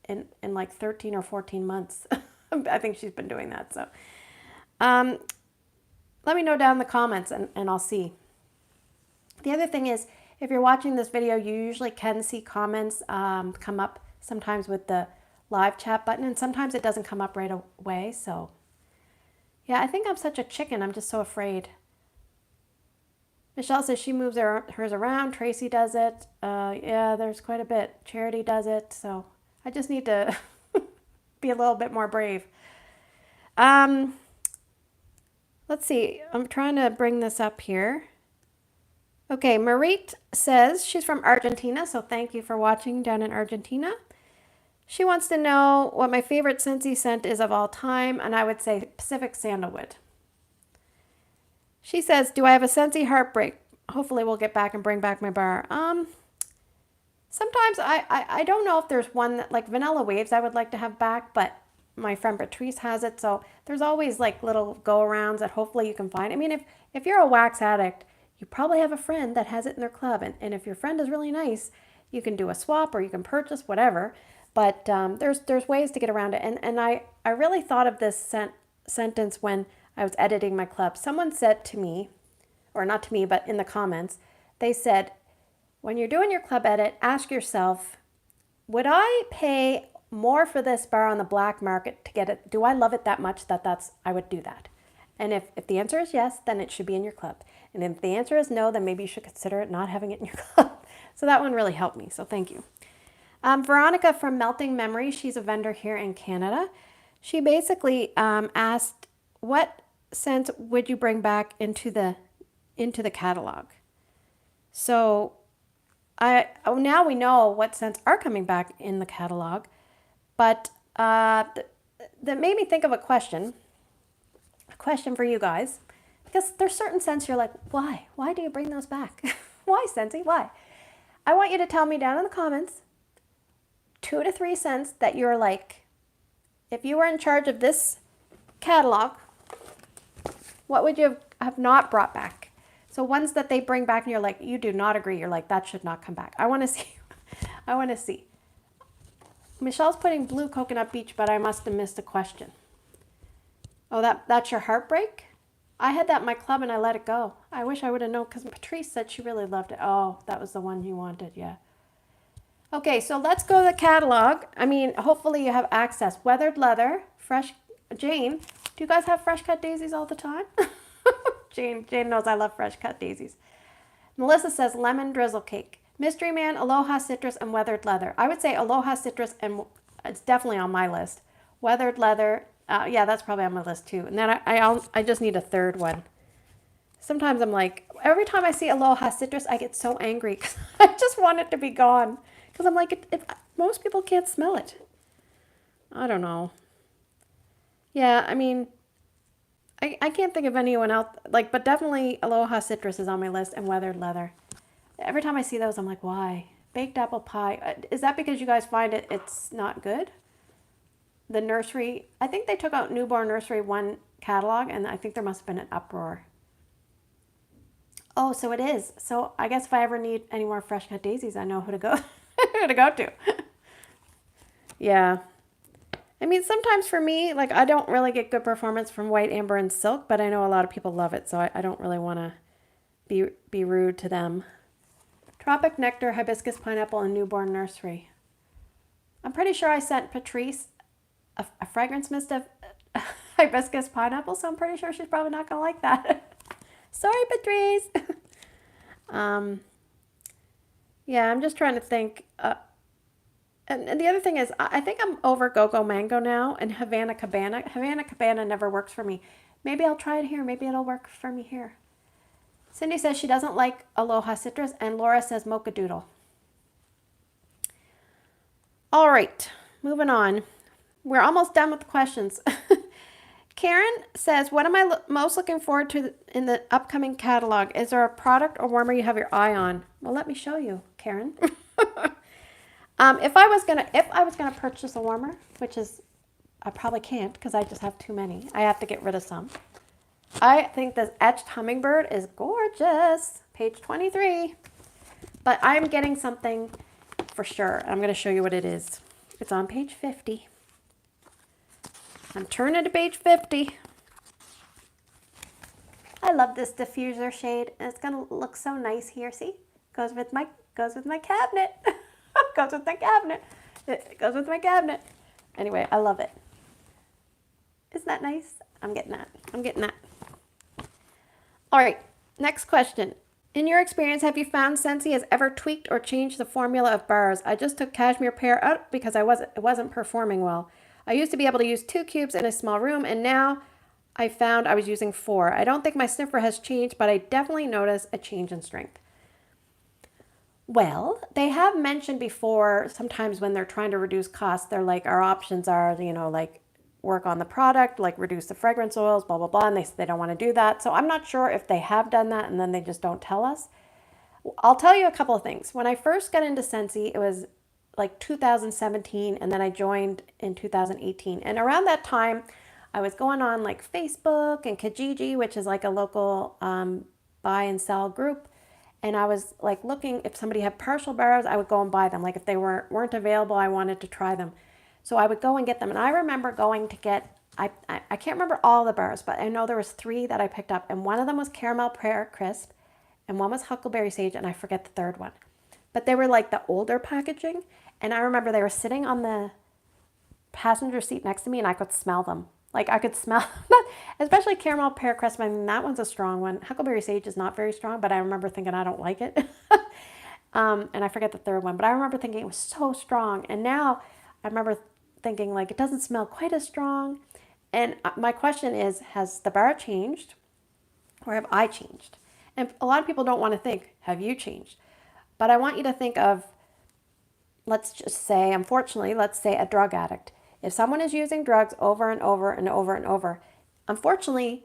in like 13 or 14 months. I think she's been doing that. So let me know down in the comments and I'll see. The other thing is, if you're watching this video, you usually can see comments come up sometimes with the live chat button, and sometimes it doesn't come up right away. So yeah, I think I'm such a chicken. I'm just so afraid. Michelle says she moves hers around. Tracy does it. Yeah, there's quite a bit. Charity does it. So I just need to be a little bit more brave. Let's see. I'm trying to bring this up here. Okay, Marit says she's from Argentina. So thank you for watching down in Argentina. She wants to know what my favorite Scentsy scent is of all time, and I would say Pacific Sandalwood. She says, do I have a Scentsy heartbreak? Hopefully we'll get back and bring back my bar. Sometimes I don't know if there's one that, like Vanilla Waves, I would like to have back, but my friend Patrice has it, so there's always like little go-arounds that hopefully you can find. I mean, if you're a wax addict, you probably have a friend that has it in their club, and if your friend is really nice, you can do a swap or you can purchase whatever. But there's ways to get around it. And I really thought of this sentence when I was editing my club. Someone said to me, or not to me, but in the comments, they said, when you're doing your club edit, ask yourself, would I pay more for this bar on the black market to get it? Do I love it that much that I would do that? And if the answer is yes, then it should be in your club. And if the answer is no, then maybe you should consider it not having it in your club. So that one really helped me. So thank you. Veronica from Melting Memory, she's a vendor here in Canada. She basically asked, what scent would you bring back into the catalog? So now we know what scents are coming back in the catalog, but that made me think of a question for you guys, because there's certain scents you're like, why? Why do you bring those back? Why, Scentsy? Why? I want you to tell me down in the comments 2 to 3 scents that you're like, if you were in charge of this catalog, what would you have not brought back? So ones that they bring back and you're like, you do not agree. You're like, that should not come back. I want to see. I want to see. Michelle's putting Blue Coconut Beach, but I must have missed a question. Oh, that's your heartbreak? I had that in my club and I let it go. I wish I would have known, because Patrice said she really loved it. Oh, that was the one you wanted, yeah. Okay, so let's go to the catalog. I mean, hopefully you have access. Weathered Leather, Fresh, Jane, do you guys have fresh cut daisies all the time? Jane knows I love fresh cut daisies. Melissa says Lemon Drizzle Cake. Mystery Man, Aloha Citrus, and Weathered Leather. I would say Aloha Citrus, and it's definitely on my list. Weathered Leather, yeah, that's probably on my list too. And then I just need a third one. Sometimes I'm like, every time I see Aloha Citrus, I get so angry because I just want it to be gone. Because I'm like, most people can't smell it. I don't know. Yeah, I mean, I can't think of anyone else, like, but definitely Aloha Citrus is on my list and Weathered Leather. Every time I see those, I'm like, why? Baked apple pie. Is that because you guys find it's not good? The nursery, I think they took out Newborn Nursery 1 catalog, and I think there must have been an uproar. Oh, so it is. So I guess if I ever need any more fresh cut daisies, I know who to go who to go to. Yeah. I mean, sometimes for me, like, I don't really get good performance from white, amber, and silk, but I know a lot of people love it, so I don't really want to be rude to them. Tropic Nectar, Hibiscus Pineapple, and Newborn Nursery. I'm pretty sure I sent Patrice a fragrance mist of Hibiscus Pineapple, so I'm pretty sure she's probably not going to like that. Sorry, Patrice. Yeah, I'm just trying to think. And the other thing is, I think I'm over Go-Go Mango now and Havana Cabana. Havana Cabana never works for me. Maybe I'll try it here. Maybe it'll work for me here. Cindy says she doesn't like Aloha Citrus, and Laura says Mocha Doodle. All right, moving on. We're almost done with the questions. Karen says, what am I most looking forward to in the upcoming catalog? Is there a product or warmer you have your eye on? Well, let me show you, Karen. If I was gonna purchase a warmer, which is I probably can't because I just have too many. I have to get rid of some. I think this Etched Hummingbird is gorgeous. Page 23. But I'm getting something for sure. I'm going to show you what it is. It's on page 50. I'm turning to page 50. I love this diffuser shade. And it's going to look so nice here. See? Goes with my cabinet. Goes with my cabinet. It goes with my cabinet. Anyway, I love it. Isn't that nice? I'm getting that. I'm getting that. All right, next question. In your experience, have you found Scentsy has ever tweaked or changed the formula of bars? I just took Cashmere Pear out because it wasn't performing well. I used to be able to use 2 cubes in a small room, and now I found I was using 4. I don't think my sniffer has changed, but I definitely notice a change in strength. Well, they have mentioned before, sometimes when they're trying to reduce costs, they're like, our options are, like work on the product, like reduce the fragrance oils, blah, blah, blah. And they don't want to do that. So I'm not sure if they have done that and then they just don't tell us. I'll tell you a couple of things. When I first got into Scentsy, it was like 2017, and then I joined in 2018. And around that time, I was going on like Facebook and Kijiji, which is like a local buy and sell group. And I was like looking, if somebody had partial bars, I would go and buy them. Like if they weren't available, I wanted to try them. So I would go and get them. And I remember going to get, I can't remember all the bars, but I know there was 3 that I picked up. And one of them was Caramel Pear Crisp, and one was Huckleberry Sage, and I forget the third one. But they were like the older packaging. And I remember they were sitting on the passenger seat next to me, and I could smell them. Like I could smell, especially Caramel Pear Crisp. I mean, that one's a strong one. Huckleberry Sage is not very strong, but I remember thinking I don't like it. And I forget the third one, but I remember thinking it was so strong. And now I remember thinking like it doesn't smell quite as strong. And my question is, has the bar changed or have I changed? And a lot of people don't want to think, have you changed? But I want you to think of, let's just say, unfortunately, let's say a drug addict. If someone is using drugs over and over and over and over, unfortunately,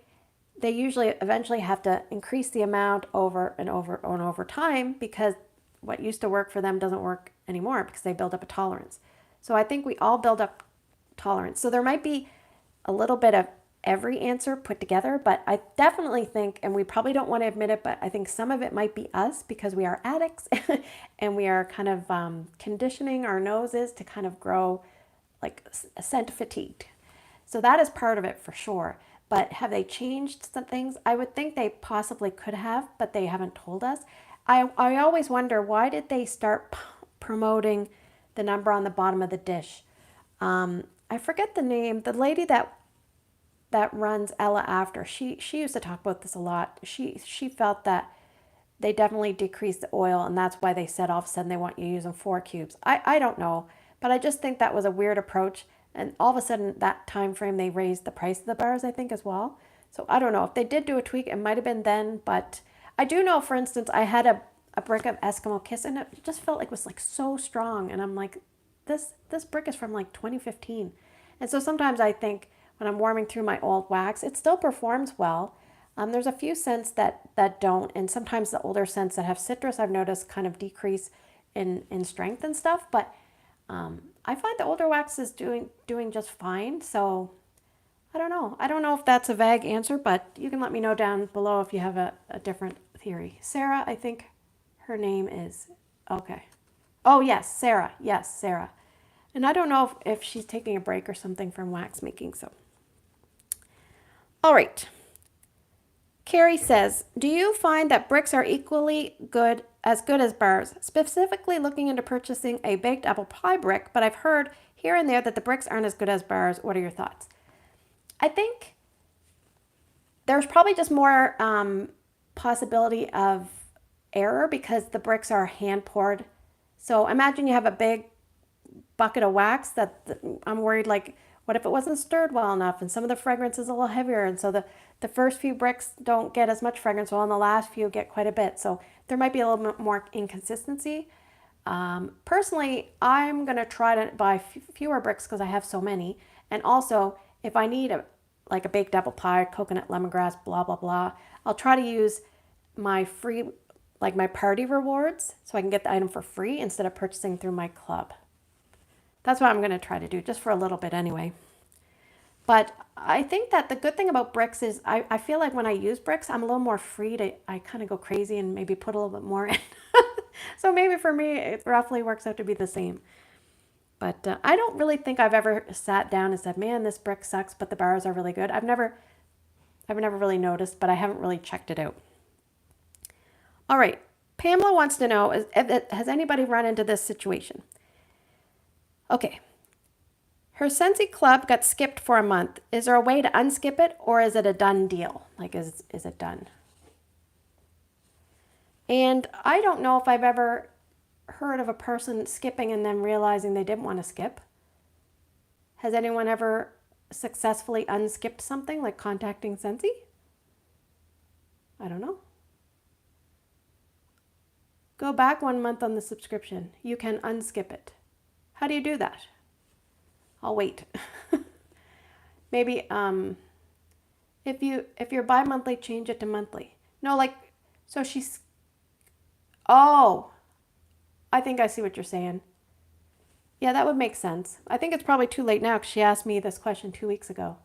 they usually eventually have to increase the amount over and over and over time because what used to work for them doesn't work anymore because they build up a tolerance. So I think we all build up tolerance. So there might be a little bit of every answer put together, but I definitely think, and we probably don't want to admit it, but I think some of it might be us because we are addicts and we are kind of conditioning our noses to kind of grow like scent fatigued. So that is part of it for sure. But have they changed some things? I would think they possibly could have, but they haven't told us. I always wonder, why did they start promoting the number on the bottom of the dish? I forget the name. The lady that runs Ella After, she used to talk about this a lot. She felt that they definitely decrease the oil, and that's why they said all of a sudden they want you using 4 cubes. I don't know, but I just think that was a weird approach, and all of a sudden that time frame they raised the price of the bars, I think, as well. So I don't know if they did do a tweak. It might have been then, but I do know, for instance, I had a brick of Eskimo Kiss, and it just felt like it was like so strong, and I'm like, this brick is from like 2015. And so sometimes I think when I'm warming through my old wax, it still performs well. There's a few scents that don't, and sometimes the older scents that have citrus I've noticed kind of decrease in strength and stuff, but I find the older wax is doing just fine. So I don't know. I don't know if that's a vague answer, but you can let me know down below if you have a different theory. Sarah, I think her name is, okay. Oh yes, Sarah. Yes, Sarah. And I don't know if she's taking a break or something from wax making, so. All right. Carrie says, do you find that bricks are equally good as bars? Specifically looking into purchasing a baked apple pie brick, but I've heard here and there that the bricks aren't as good as bars. What are your thoughts? I think there's probably just more possibility of error because the bricks are hand poured. So imagine you have a big bucket of wax that I'm worried, like, what if it wasn't stirred well enough and some of the fragrance is a little heavier, and so the first few bricks don't get as much fragrance, while in the last few get quite a bit. So there might be a little bit more inconsistency. Personally, I'm going to try to buy fewer bricks because I have so many. And also, if I need like a baked apple pie, coconut lemongrass, blah, blah, blah, I'll try to use my free, like my party rewards, so I can get the item for free instead of purchasing through my club. That's what I'm going to try to do, just for a little bit anyway. But I think that the good thing about bricks is I feel like when I use bricks, I'm a little more free to, I kind of go crazy and maybe put a little bit more in. So maybe for me, it roughly works out to be the same. But I don't really think I've ever sat down and said, man, this brick sucks, but the bars are really good. I've never really noticed, but I haven't really checked it out. All right. Pamela wants to know, has anybody run into this situation? Okay. Her Scentsy Club got skipped for a month. Is there a way to unskip it, or is it a done deal? Like, is it done? And I don't know if I've ever heard of a person skipping and then realizing they didn't want to skip. Has anyone ever successfully unskipped something, like contacting Scentsy? I don't know. Go back 1 month on the subscription. You can unskip it. How do you do that? I'll wait. Maybe if you're bi-monthly, change it to monthly. No, like, so she's, oh, I think I see what you're saying. Yeah, that would make sense. I think it's probably too late now because she asked me this question 2 weeks ago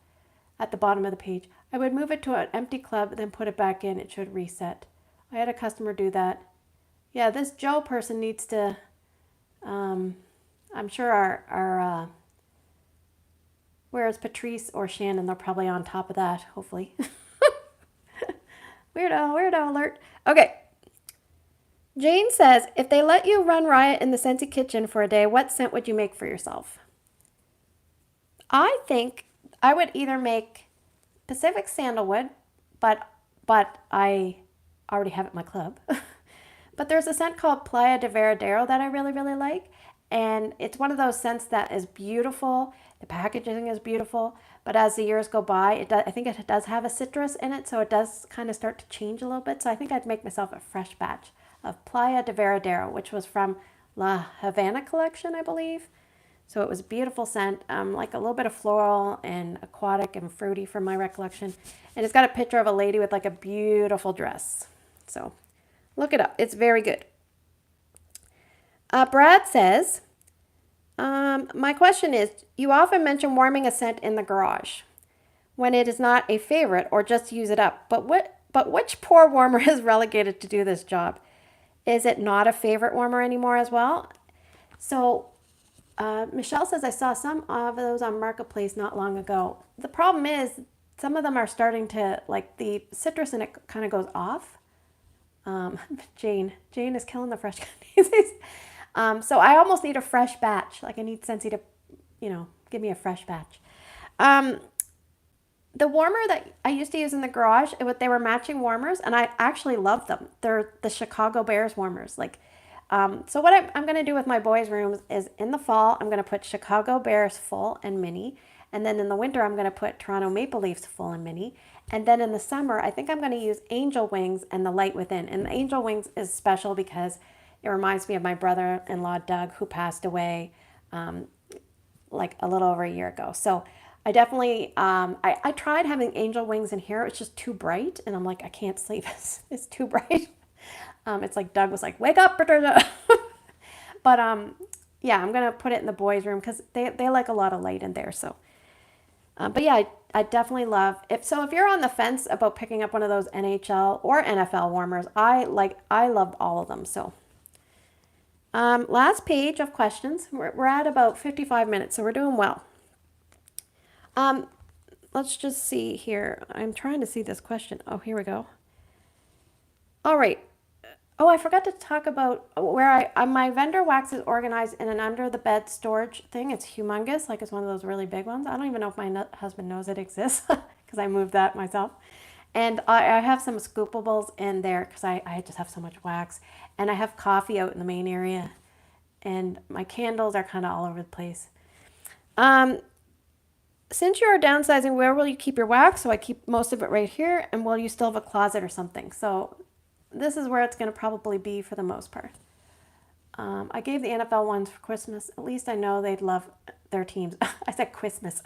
at the bottom of the page. I would move it to an empty club, then put it back in. It should reset. I had a customer do that. Yeah, this Joe person needs to, I'm sure our whereas Patrice or Shannon, they're probably on top of that, hopefully. Weirdo alert. Okay. Jane says, if they let you run riot in the Scentsy kitchen for a day, what scent would you make for yourself? I think I would either make Pacific Sandalwood, but I already have it in my club. But there's a scent called Playa de Veradero that I really, really like. And it's one of those scents that is beautiful. The packaging is beautiful. But as the years go by, I think it does have a citrus in it. So it does kind of start to change a little bit. So I think I'd make myself a fresh batch of Playa de Veradero, which was from La Havana collection, I believe. So it was a beautiful scent, like a little bit of floral and aquatic and fruity from my recollection. And it's got a picture of a lady with like a beautiful dress. So look it up. It's very good. Brad says, my question is, you often mention warming a scent in the garage when it is not a favorite or just use it up. But which pour warmer is relegated to do this job? Is it not a favorite warmer anymore as well? So Michelle says, I saw some of those on Marketplace not long ago. The problem is some of them are starting to, like, the citrus in it kind of goes off. Jane is killing the fresh candies. So I almost need a fresh batch. Like, I need Scentsy to, give me a fresh batch. The warmer that I used to use in the garage, they were matching warmers, and I actually love them. They're the Chicago Bears warmers. So what I'm going to do with my boys' rooms is in the fall, I'm going to put Chicago Bears full and mini. And then in the winter, I'm going to put Toronto Maple Leafs full and mini. And then in the summer, I think I'm going to use Angel Wings and the Light Within. And the Angel Wings is special because it reminds me of my brother-in-law, Doug, who passed away like a little over a year ago. So I definitely, I tried having Angel Wings in here. It's just too bright. And I'm like, I can't sleep. It's too bright. It's like Doug was like, wake up, Patricia. But yeah, I'm going to put it in the boys' room because they like a lot of light in there. So, but yeah, I definitely love if you're on the fence about picking up one of those NHL or NFL warmers, I love all of them. So, last page of questions. We're at about 55 minutes, so we're doing well. Let's just see here. I'm trying to see this question. Oh, here we go. All right. Oh, I forgot to talk about where my vendor wax is organized in an under the bed storage thing. It's humongous, like it's one of those really big ones. I don't even know if my husband knows it exists because I moved that myself. And I have some scoopables in there because I just have so much wax. And I have coffee out in the main area. And my candles are kind of all over the place. Since you are downsizing, where will you keep your wax? So I keep most of it right here. And will you still have a closet or something? So this is where it's going to probably be for the most part. I gave the NFL ones for Christmas. At least I know they'd love their teams. I said Christmas.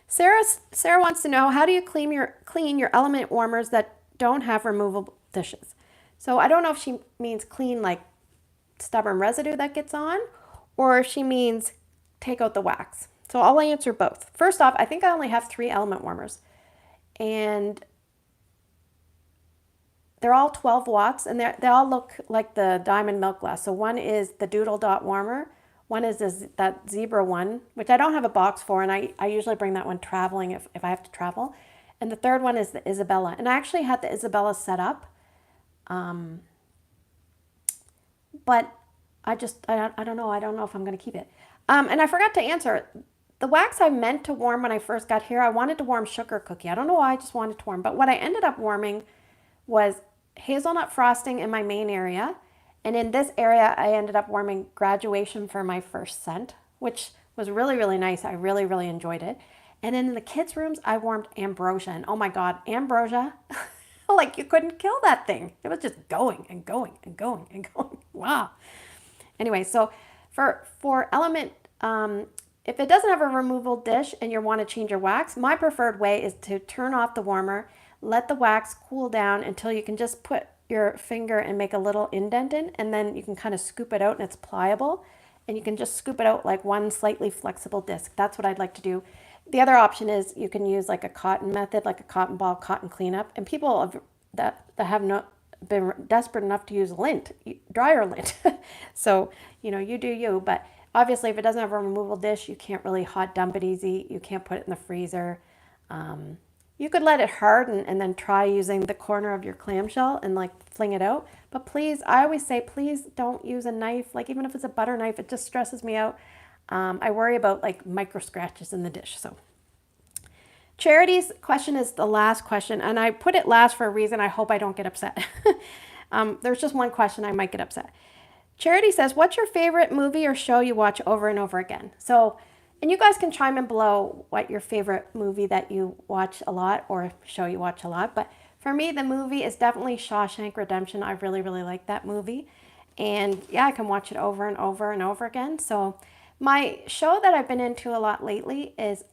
Sarah wants to know, how do you clean your element warmers that don't have removable dishes? So I don't know if she means clean like stubborn residue that gets on, or if she means take out the wax. So I'll answer both. First off, I think I only have 3 element warmers, and they're all 12 watts, and they all look like the diamond milk glass. So one is the Doodle Dot warmer, one is that zebra one, which I don't have a box for, and I usually bring that one traveling if I have to travel. And the third one is the Isabella, and I actually had the Isabella set up, but I don't know. I don't know if I'm going to keep it. And I forgot to answer. The wax I meant to warm when I first got here, I wanted to warm sugar cookie. I don't know why, I just wanted to warm. But what I ended up warming was hazelnut frosting in my main area. And in this area, I ended up warming Graduation for my first scent, which was really, really nice. I really, really enjoyed it. And then in the kids' rooms, I warmed Ambrosia. And oh my God, Ambrosia, like you couldn't kill that thing. It was just going and going and going and going. Wow. Anyway, so for element, if it doesn't have a removable dish and you want to change your wax, my preferred way is to turn off the warmer, let the wax cool down until you can just put your finger and make a little indent in, and then you can kind of scoop it out and it's pliable. And you can just scoop it out like one slightly flexible disc. That's what I'd like to do. The other option is you can use like a cotton method, like a cotton ball, cotton cleanup. And people that have not been desperate enough to use lint, dryer lint. So, you do you. But obviously, if it doesn't have a removable dish, you can't really hot dump it easy. You can't put it in the freezer. You could let it harden and then try using the corner of your clamshell and like fling it out. But please, I always say, please don't use a knife. Like even if it's a butter knife, it just stresses me out. I worry about like micro scratches in the dish. So Charity's question is the last question, and I put it last for a reason. I hope I don't get upset. There's just one question I might get upset. Charity says, what's your favorite movie or show you watch over and over again? So, and you guys can chime in below what your favorite movie that you watch a lot or show you watch a lot. But for me, the movie is definitely Shawshank Redemption. I really, really like that movie. And yeah, I can watch it over and over and over again. So my show that I've been into a lot lately is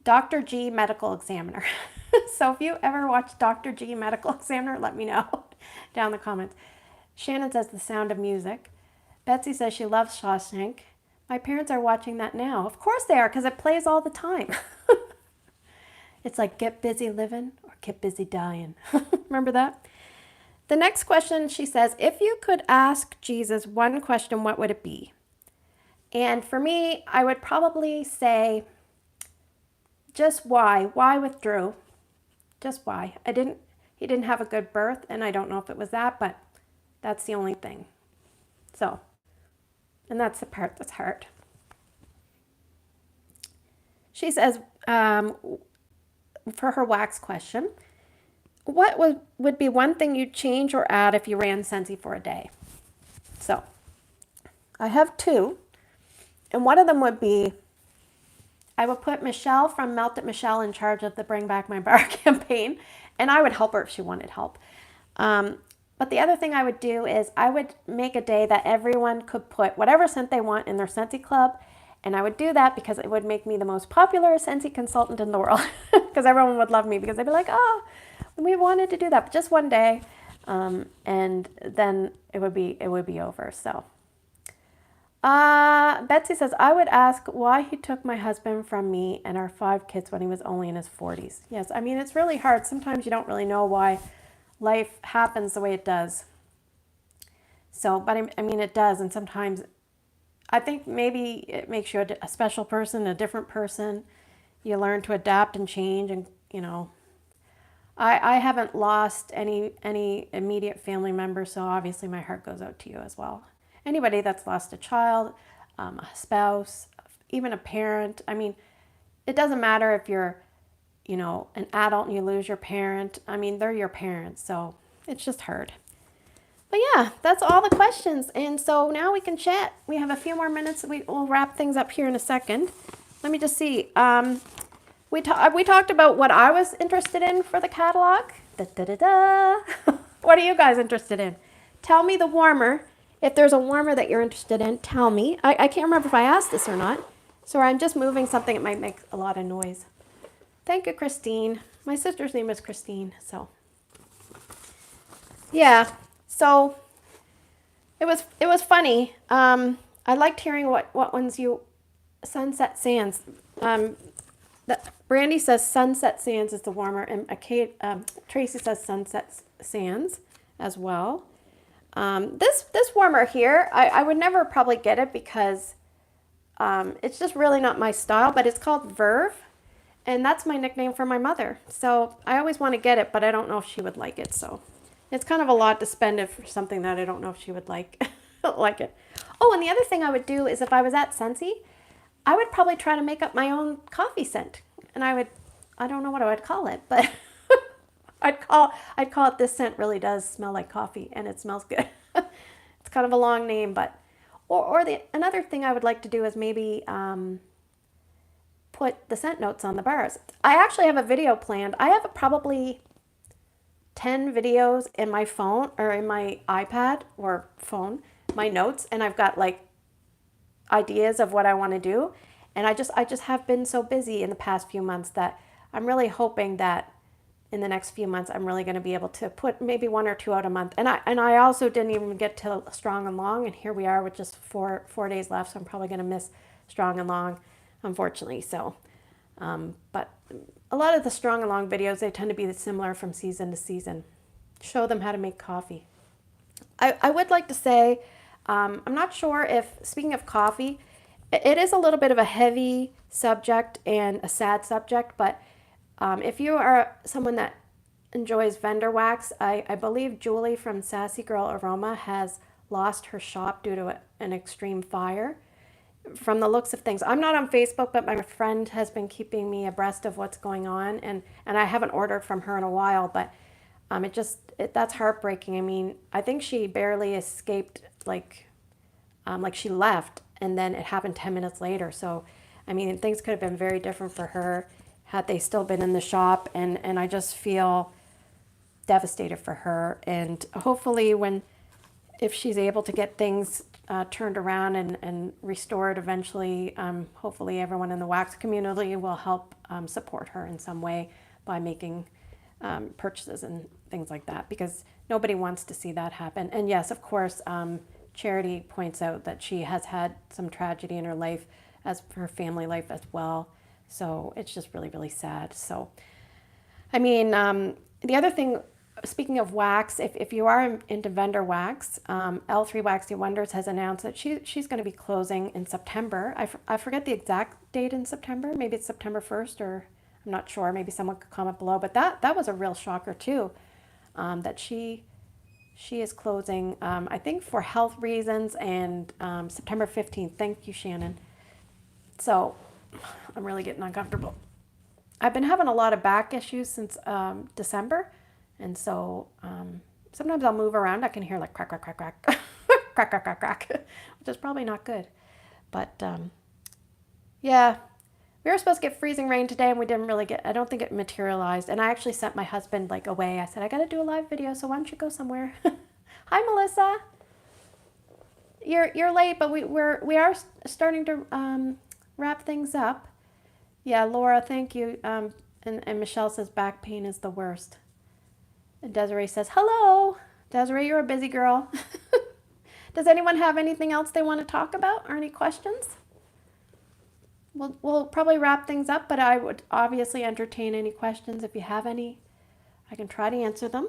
Dr. G Medical Examiner. So if you ever watch Dr. G Medical Examiner, let me know down in the comments. Shannon says The Sound of Music. Betsy says she loves Shawshank. My parents are watching that now. Of course they are, because it plays all the time. It's like Get Busy Living or Get Busy Dying. Remember that? The next question, she says, if you could ask Jesus one question, what would it be? And for me, I would probably say, just why? Why with Drew? Just why? He didn't have a good birth, and I don't know if it was that, but that's the only thing. And that's the part that's hard. She says, for her wax question, what would be one thing you'd change or add if you ran Scentsy for a day? So I have two, and one of them would be I would put Michelle from Melt It Michelle in charge of the Bring Back My Bar campaign, and I would help her if she wanted help. But the other thing I would do is I would make a day that everyone could put whatever scent they want in their Scentsy Club, and I would do that because it would make me the most popular Scentsy consultant in the world, because everyone would love me because they'd be like, oh, we wanted to do that, but just one day, and then it would be over. So. Betsy says, I would ask why he took my husband from me and our 5 kids when he was only in his 40s. Yes, I mean, it's really hard. Sometimes you don't really know why life happens the way it does. So, but I mean, it does. And sometimes I think maybe it makes you a special person, a different person. You learn to adapt and change. And, you know, I haven't lost any immediate family members. So obviously my heart goes out to you as well. Anybody that's lost a child, a spouse, even a parent. I mean, it doesn't matter if you're, you know, an adult and you lose your parent. I mean, they're your parents, so it's just hard. But yeah, that's all the questions. And so now we can chat. We have a few more minutes. We'll wrap things up here in a second. Let me just see. We talked about what I was interested in for the catalog. What are you guys interested in? Tell me the warmer. If there's a warmer that you're interested in, tell me. I can't remember if I asked this or not. So I'm just moving something. It might make a lot of noise. Thank you, Christine. My sister's name is Christine. So yeah. So it was funny. I liked hearing what ones you Sunset Sands. Brandy says Sunset Sands is the warmer, and Tracy says Sunset Sands as well. This warmer here, I would never probably get it because it's just really not my style, but it's called Verve, and that's my nickname for my mother. So I always want to get it, but I don't know if she would like it. So it's kind of a lot to spend it for something that I don't know if she would like like it. Oh, and the other thing I would do is if I was at Scentsy, I would probably try to make up my own coffee scent, and I don't know what I would call it, but I'd call it "This scent really does smell like coffee," and it smells good. It's kind of a long name, but another thing I would like to do is maybe put the scent notes on the bars. I actually have a video planned. I have probably 10 videos in my phone or in my iPad or phone, my notes, and I've got like ideas of what I want to do, and I just have been so busy in the past few months that I'm really hoping that in the next few months I'm really going to be able to put maybe 1 or 2 out a month. And I also didn't even get to Strong and Long, and here we are with just four days left, so I'm probably going to miss Strong and Long, unfortunately. So but a lot of the Strong and Long videos, they tend to be similar from season to season. Show them how to make coffee. I would like to say, I'm not sure if, speaking of coffee, it is a little bit of a heavy subject and a sad subject, but if you are someone that enjoys vendor wax, I believe Julie from Sassy Girl Aroma has lost her shop due to an extreme fire. From the looks of things, I'm not on Facebook, but my friend has been keeping me abreast of what's going on, and I haven't ordered from her in a while, but that's heartbreaking. I mean, I think she barely escaped, like she left, and then it happened 10 minutes later. So, I mean, things could have been very different for her had they still been in the shop, and I just feel devastated for her. And hopefully if she's able to get things turned around and restored eventually, hopefully everyone in the wax community will help support her in some way by making purchases and things like that, because nobody wants to see that happen. And yes, of course, Charity points out that she has had some tragedy in her life, as her family life as well. So it's just really, really sad. So, I mean, the other thing, speaking of wax, if you are into vendor wax, L3 Waxy Wonders has announced that she's going to be closing in September. I forget the exact date in September. Maybe it's September 1st, or I'm not sure. Maybe someone could comment below. But that was a real shocker too, that she is closing, I think for health reasons, and September 15th. Thank you, Shannon. So I'm really getting uncomfortable. I've been having a lot of back issues since December, and so sometimes I'll move around. I can hear like crack, crack, crack, crack, crack, crack, crack, crack, which is probably not good. But yeah, we were supposed to get freezing rain today, and we didn't really get. I don't think it materialized. And I actually sent my husband like away. I said I got to do a live video, so why don't you go somewhere? Hi, Melissa. You're late, but we are starting to wrap things up. Yeah, Laura, thank you. And Michelle says back pain is the worst. And Desiree says, hello. Desiree, you're a busy girl. Does anyone have anything else they want to talk about or any questions? We'll probably wrap things up, but I would obviously entertain any questions. If you have any, I can try to answer them.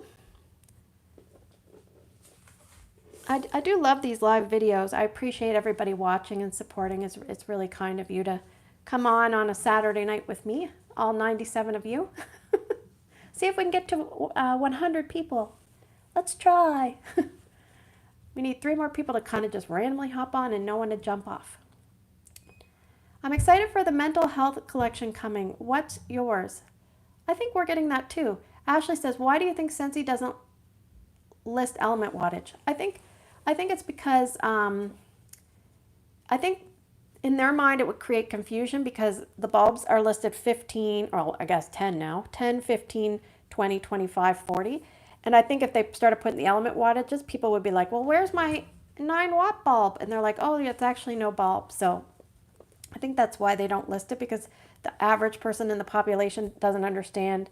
I do love these live videos. I appreciate everybody watching and supporting. It's really kind of you to come on a Saturday night with me, all 97 of you. See if we can get to 100 people. Let's try. We need 3 more people to kind of just randomly hop on and no one to jump off. I'm excited for the mental health collection coming. What's yours? I think we're getting that too. Ashley says, why do you think Scentsy doesn't list element wattage? I think it's because I think in their mind it would create confusion because the bulbs are listed 15, or I guess 10 now, 10, 15, 20, 25, 40. And I think if they started putting the element wattages, people would be like, well, where's my 9-watt bulb? And they're like, oh, it's actually no bulb. So I think that's why they don't list it, because the average person in the population doesn't understand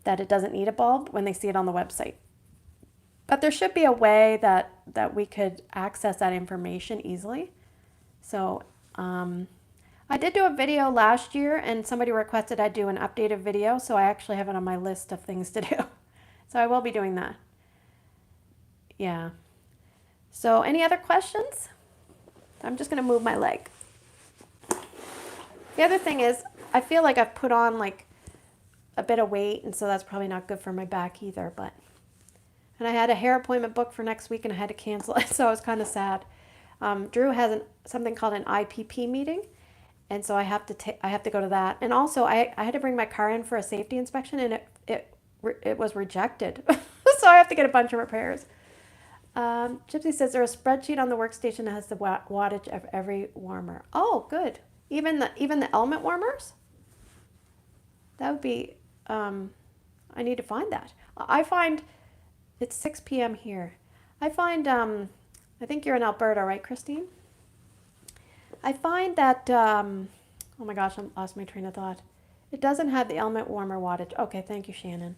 that it doesn't need a bulb when they see it on the website. But there should be a way that we could access that information easily. So I did do a video last year and somebody requested I do an updated video, so I actually have it on my list of things to do. So I will be doing that. Yeah. So any other questions? I'm just going to move my leg. The other thing is, I feel like I've put on like a bit of weight, and so that's probably not good for my back either. And I had a hair appointment booked for next week and I had to cancel it, so I was kind of sad. Drew has something called an IPP meeting, and so I have to go to that. And also, I had to bring my car in for a safety inspection, and it was rejected, so I have to get a bunch of repairs. Gypsy says there's a spreadsheet on the workstation that has the wattage of every warmer. Oh, good. Even the element warmers? That would be, I need to find that. I find, it's 6 p.m. here. I find, I think you're in Alberta, right, Christine? I find that, oh my gosh, I lost my train of thought. It doesn't have the element warmer wattage. Okay, thank you, Shannon.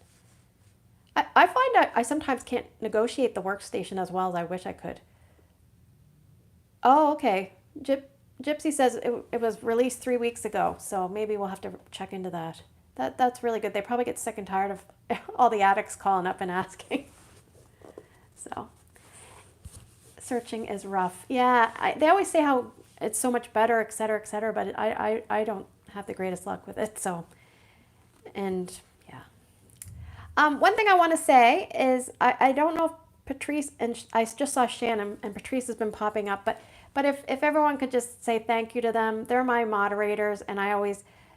I find I sometimes can't negotiate the workstation as well as I wish I could. Oh, okay. Gypsy says it was released 3 weeks ago, so maybe we'll have to check into that. That's really good. They probably get sick and tired of all the addicts calling up and asking. So, searching is rough. Yeah, they always say how it's so much better, et cetera, but I don't have the greatest luck with it, so, and yeah. One thing I want to say is I don't know if Patrice, and I just saw Shannon, and Patrice has been popping up, but if everyone could just say thank you to them. They're my moderators, and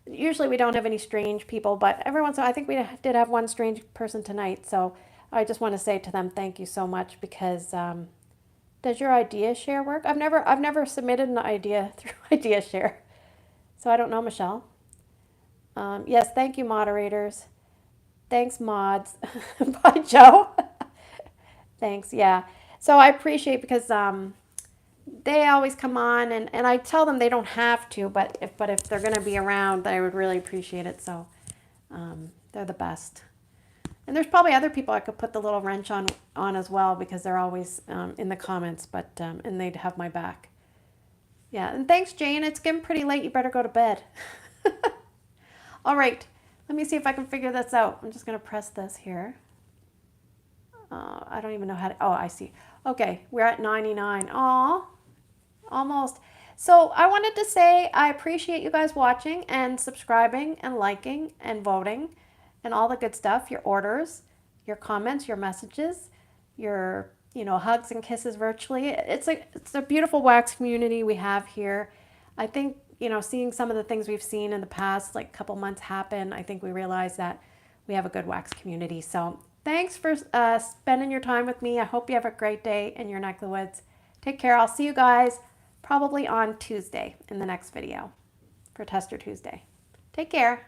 usually we don't have any strange people, but every once in a while, I think we did have one strange person tonight, so I just want to say to them thank you so much, because does your idea share work? I've never submitted an idea through idea share, so I don't know, Michelle. Yes, thank you, moderators. Thanks, mods. Bye, Joe. Thanks, yeah. So I appreciate, because they always come on, and I tell them they don't have to, but if they're going to be around, I would really appreciate it. So they're the best. And there's probably other people I could put the little wrench on as well, because they're always in the comments, but and they'd have my back. Yeah, and thanks, Jane. It's getting pretty late. You better go to bed. All right. Let me see if I can figure this out. I'm just going to press this here. I don't even know how to, oh, I see. Okay, we're at 99. Aw, almost. So I wanted to say I appreciate you guys watching and subscribing and liking and voting and all the good stuff, your orders, your comments, your messages, your, hugs and kisses virtually. It's a beautiful wax community we have here. I think you know, seeing some of the things we've seen in the past, like couple months happen, I think we realize that we have a good wax community. So thanks for spending your time with me. I hope you have a great day in your neck of the woods. Take care. I'll see you guys probably on Tuesday in the next video for Tester Tuesday. Take care.